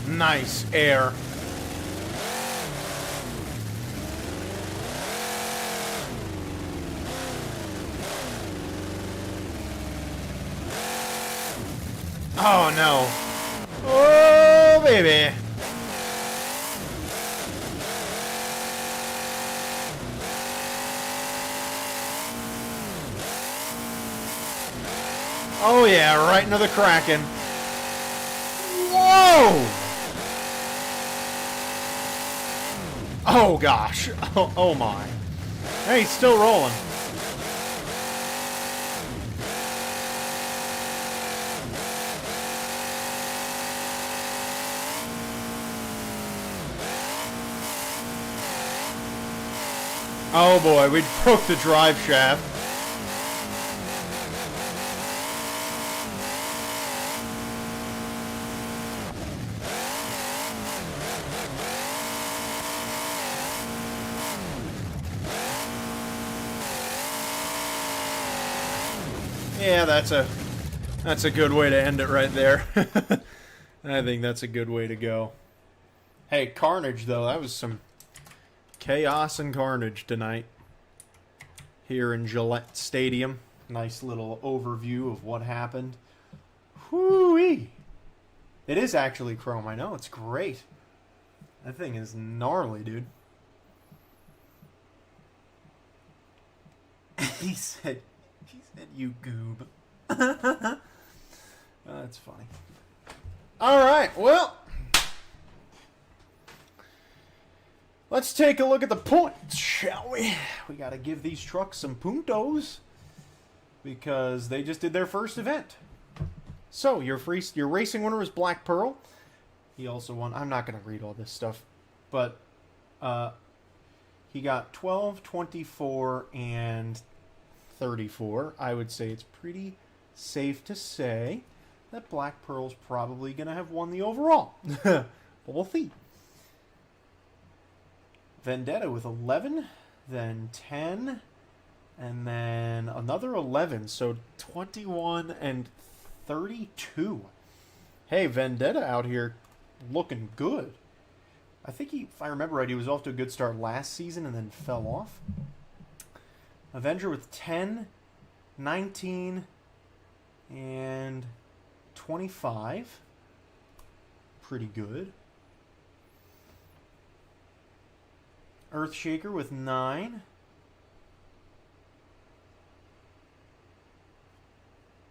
Nice air. Oh no. Oh baby. Oh yeah, right into the Kraken. Whoa! Oh gosh. Oh my. Hey, he's still rolling. Oh boy, we broke the drive shaft. Yeah, that's a good way to end it right there. I think that's a good way to go. Hey, carnage, though. That was some chaos and carnage tonight here in Gillette Stadium. Nice little overview of what happened. Whoo-wee! It is actually chrome, I know. It's great. That thing is gnarly, dude. He said, you goob. That's funny. Alright, well, let's take a look at the points, shall we? We gotta give these trucks some puntos because they just did their first event. So, your racing winner was Black Pearl. He also won. I'm not going to read all this stuff, but he got 12, 24, and 34. I would say it's pretty safe to say that Black Pearl's probably going to have won the overall. But we'll see. Vendetta with 11, then 10, and then another 11. So 21 and 32. Hey, Vendetta out here looking good. I think if I remember right, he was off to a good start last season and then fell off. Avenger with 10, 19, and 25. Pretty good. Earthshaker with 9.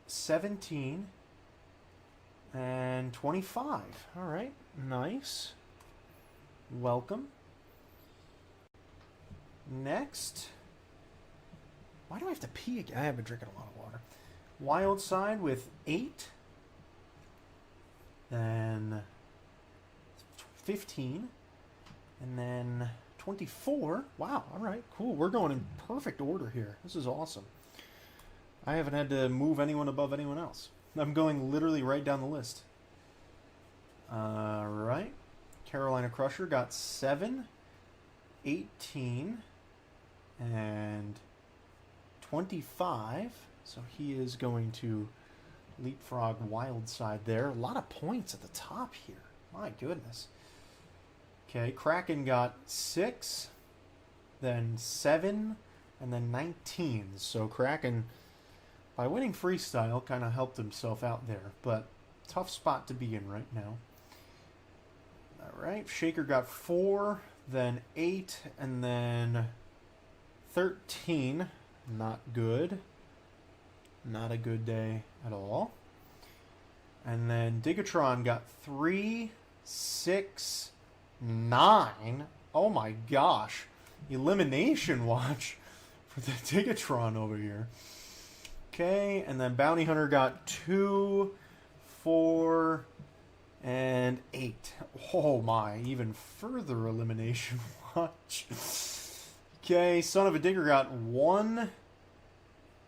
17 and 25. All right, nice. Welcome. Next. Why do I have to pee again? I have been drinking a lot of water. Wildside with 8. Then 15. And then 24. Wow, all right, cool. We're going in perfect order here. This is awesome. I haven't had to move anyone above anyone else. I'm going literally right down the list. All right. Carolina Crusher got 7, 18, and 25. So he is going to leapfrog Wildside there. A lot of points at the top here. My goodness. Okay, Kraken got 6, then 7, and then 19. So Kraken, by winning Freestyle, kind of helped himself out there. But tough spot to be in right now. All right, Shaker got 4, then 8, and then 13. Not good. Not a good day at all. And then Digatron got 3, 6, 9. Oh my gosh. Elimination watch for the Digatron over here. Okay, and then Bounty Hunter got 2, 4, and 8. Oh my, even further elimination watch. Okay, Son of a Digger got 1,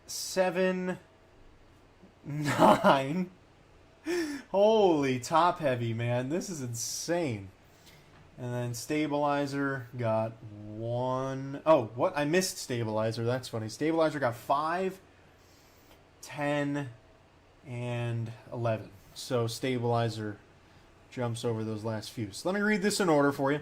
7, 9. Holy top heavy, man. This is insane. And then Stabilizer got 1. Oh, what? I missed Stabilizer. That's funny. Stabilizer got 5, 10, and 11. So Stabilizer jumps over those last few. So let me read this in order for you.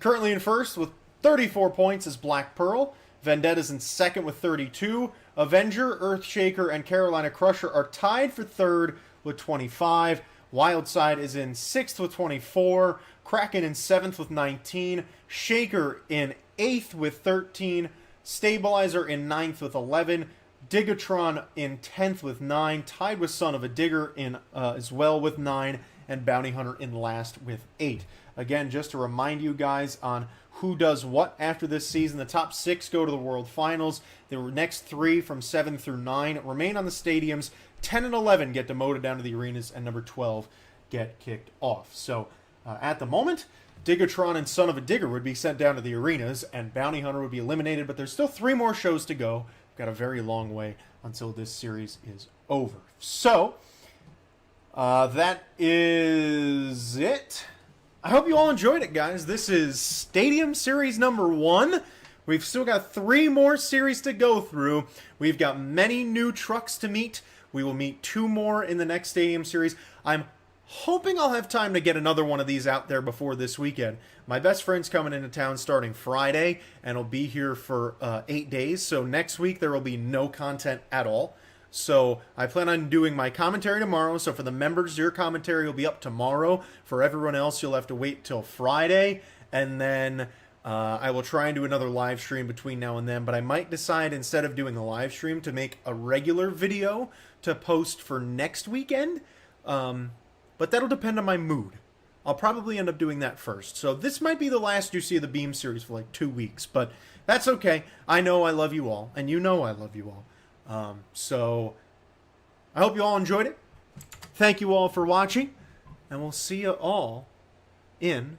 Currently in first with 34 points is Black Pearl. Vendetta's in second with 32. Avenger, Earthshaker, and Carolina Crusher are tied for third with 25. Wildside is in 6th with 24. Kraken in 7th with 19. Shaker in 8th with 13. Stabilizer in 9th with 11. Digatron in 10th with 9. Tied with Son of a Digger in as well with 9. And Bounty Hunter in last with 8. Again, just to remind you guys on who does what after this season, the top 6 go to the World Finals. The next 3 from 7 through 9 remain on the stadiums. 10 and 11 get demoted down to the arenas, and number 12 get kicked off. So at the moment, Digatron and Son of a Digger would be sent down to the arenas, and Bounty Hunter would be eliminated, but there's still 3 more shows to go. We've got a very long way until this series is over. So that is it. I hope you all enjoyed it, guys. This is Stadium Series number 1. We've still got 3 more series to go through. We've got many new trucks to meet. We will meet 2 more in the next Stadium Series. I'm hoping I'll have time to get another one of these out there before this weekend. My best friend's coming into town starting Friday, and will be here for 8 days. So next week there will be no content at all. So I plan on doing my commentary tomorrow. So for the members, your commentary will be up tomorrow. For everyone else, you'll have to wait till Friday. And then I will try and do another live stream between now and then. But I might decide, instead of doing a live stream, to make a regular video to post for next weekend. But that'll depend on my mood. I'll probably end up doing that first. So this might be the last you see of the Beam series for like 2 weeks. But that's okay. I know I love you all. And you know I love you all. So I hope you all enjoyed it. Thank you all for watching. And we'll see you all in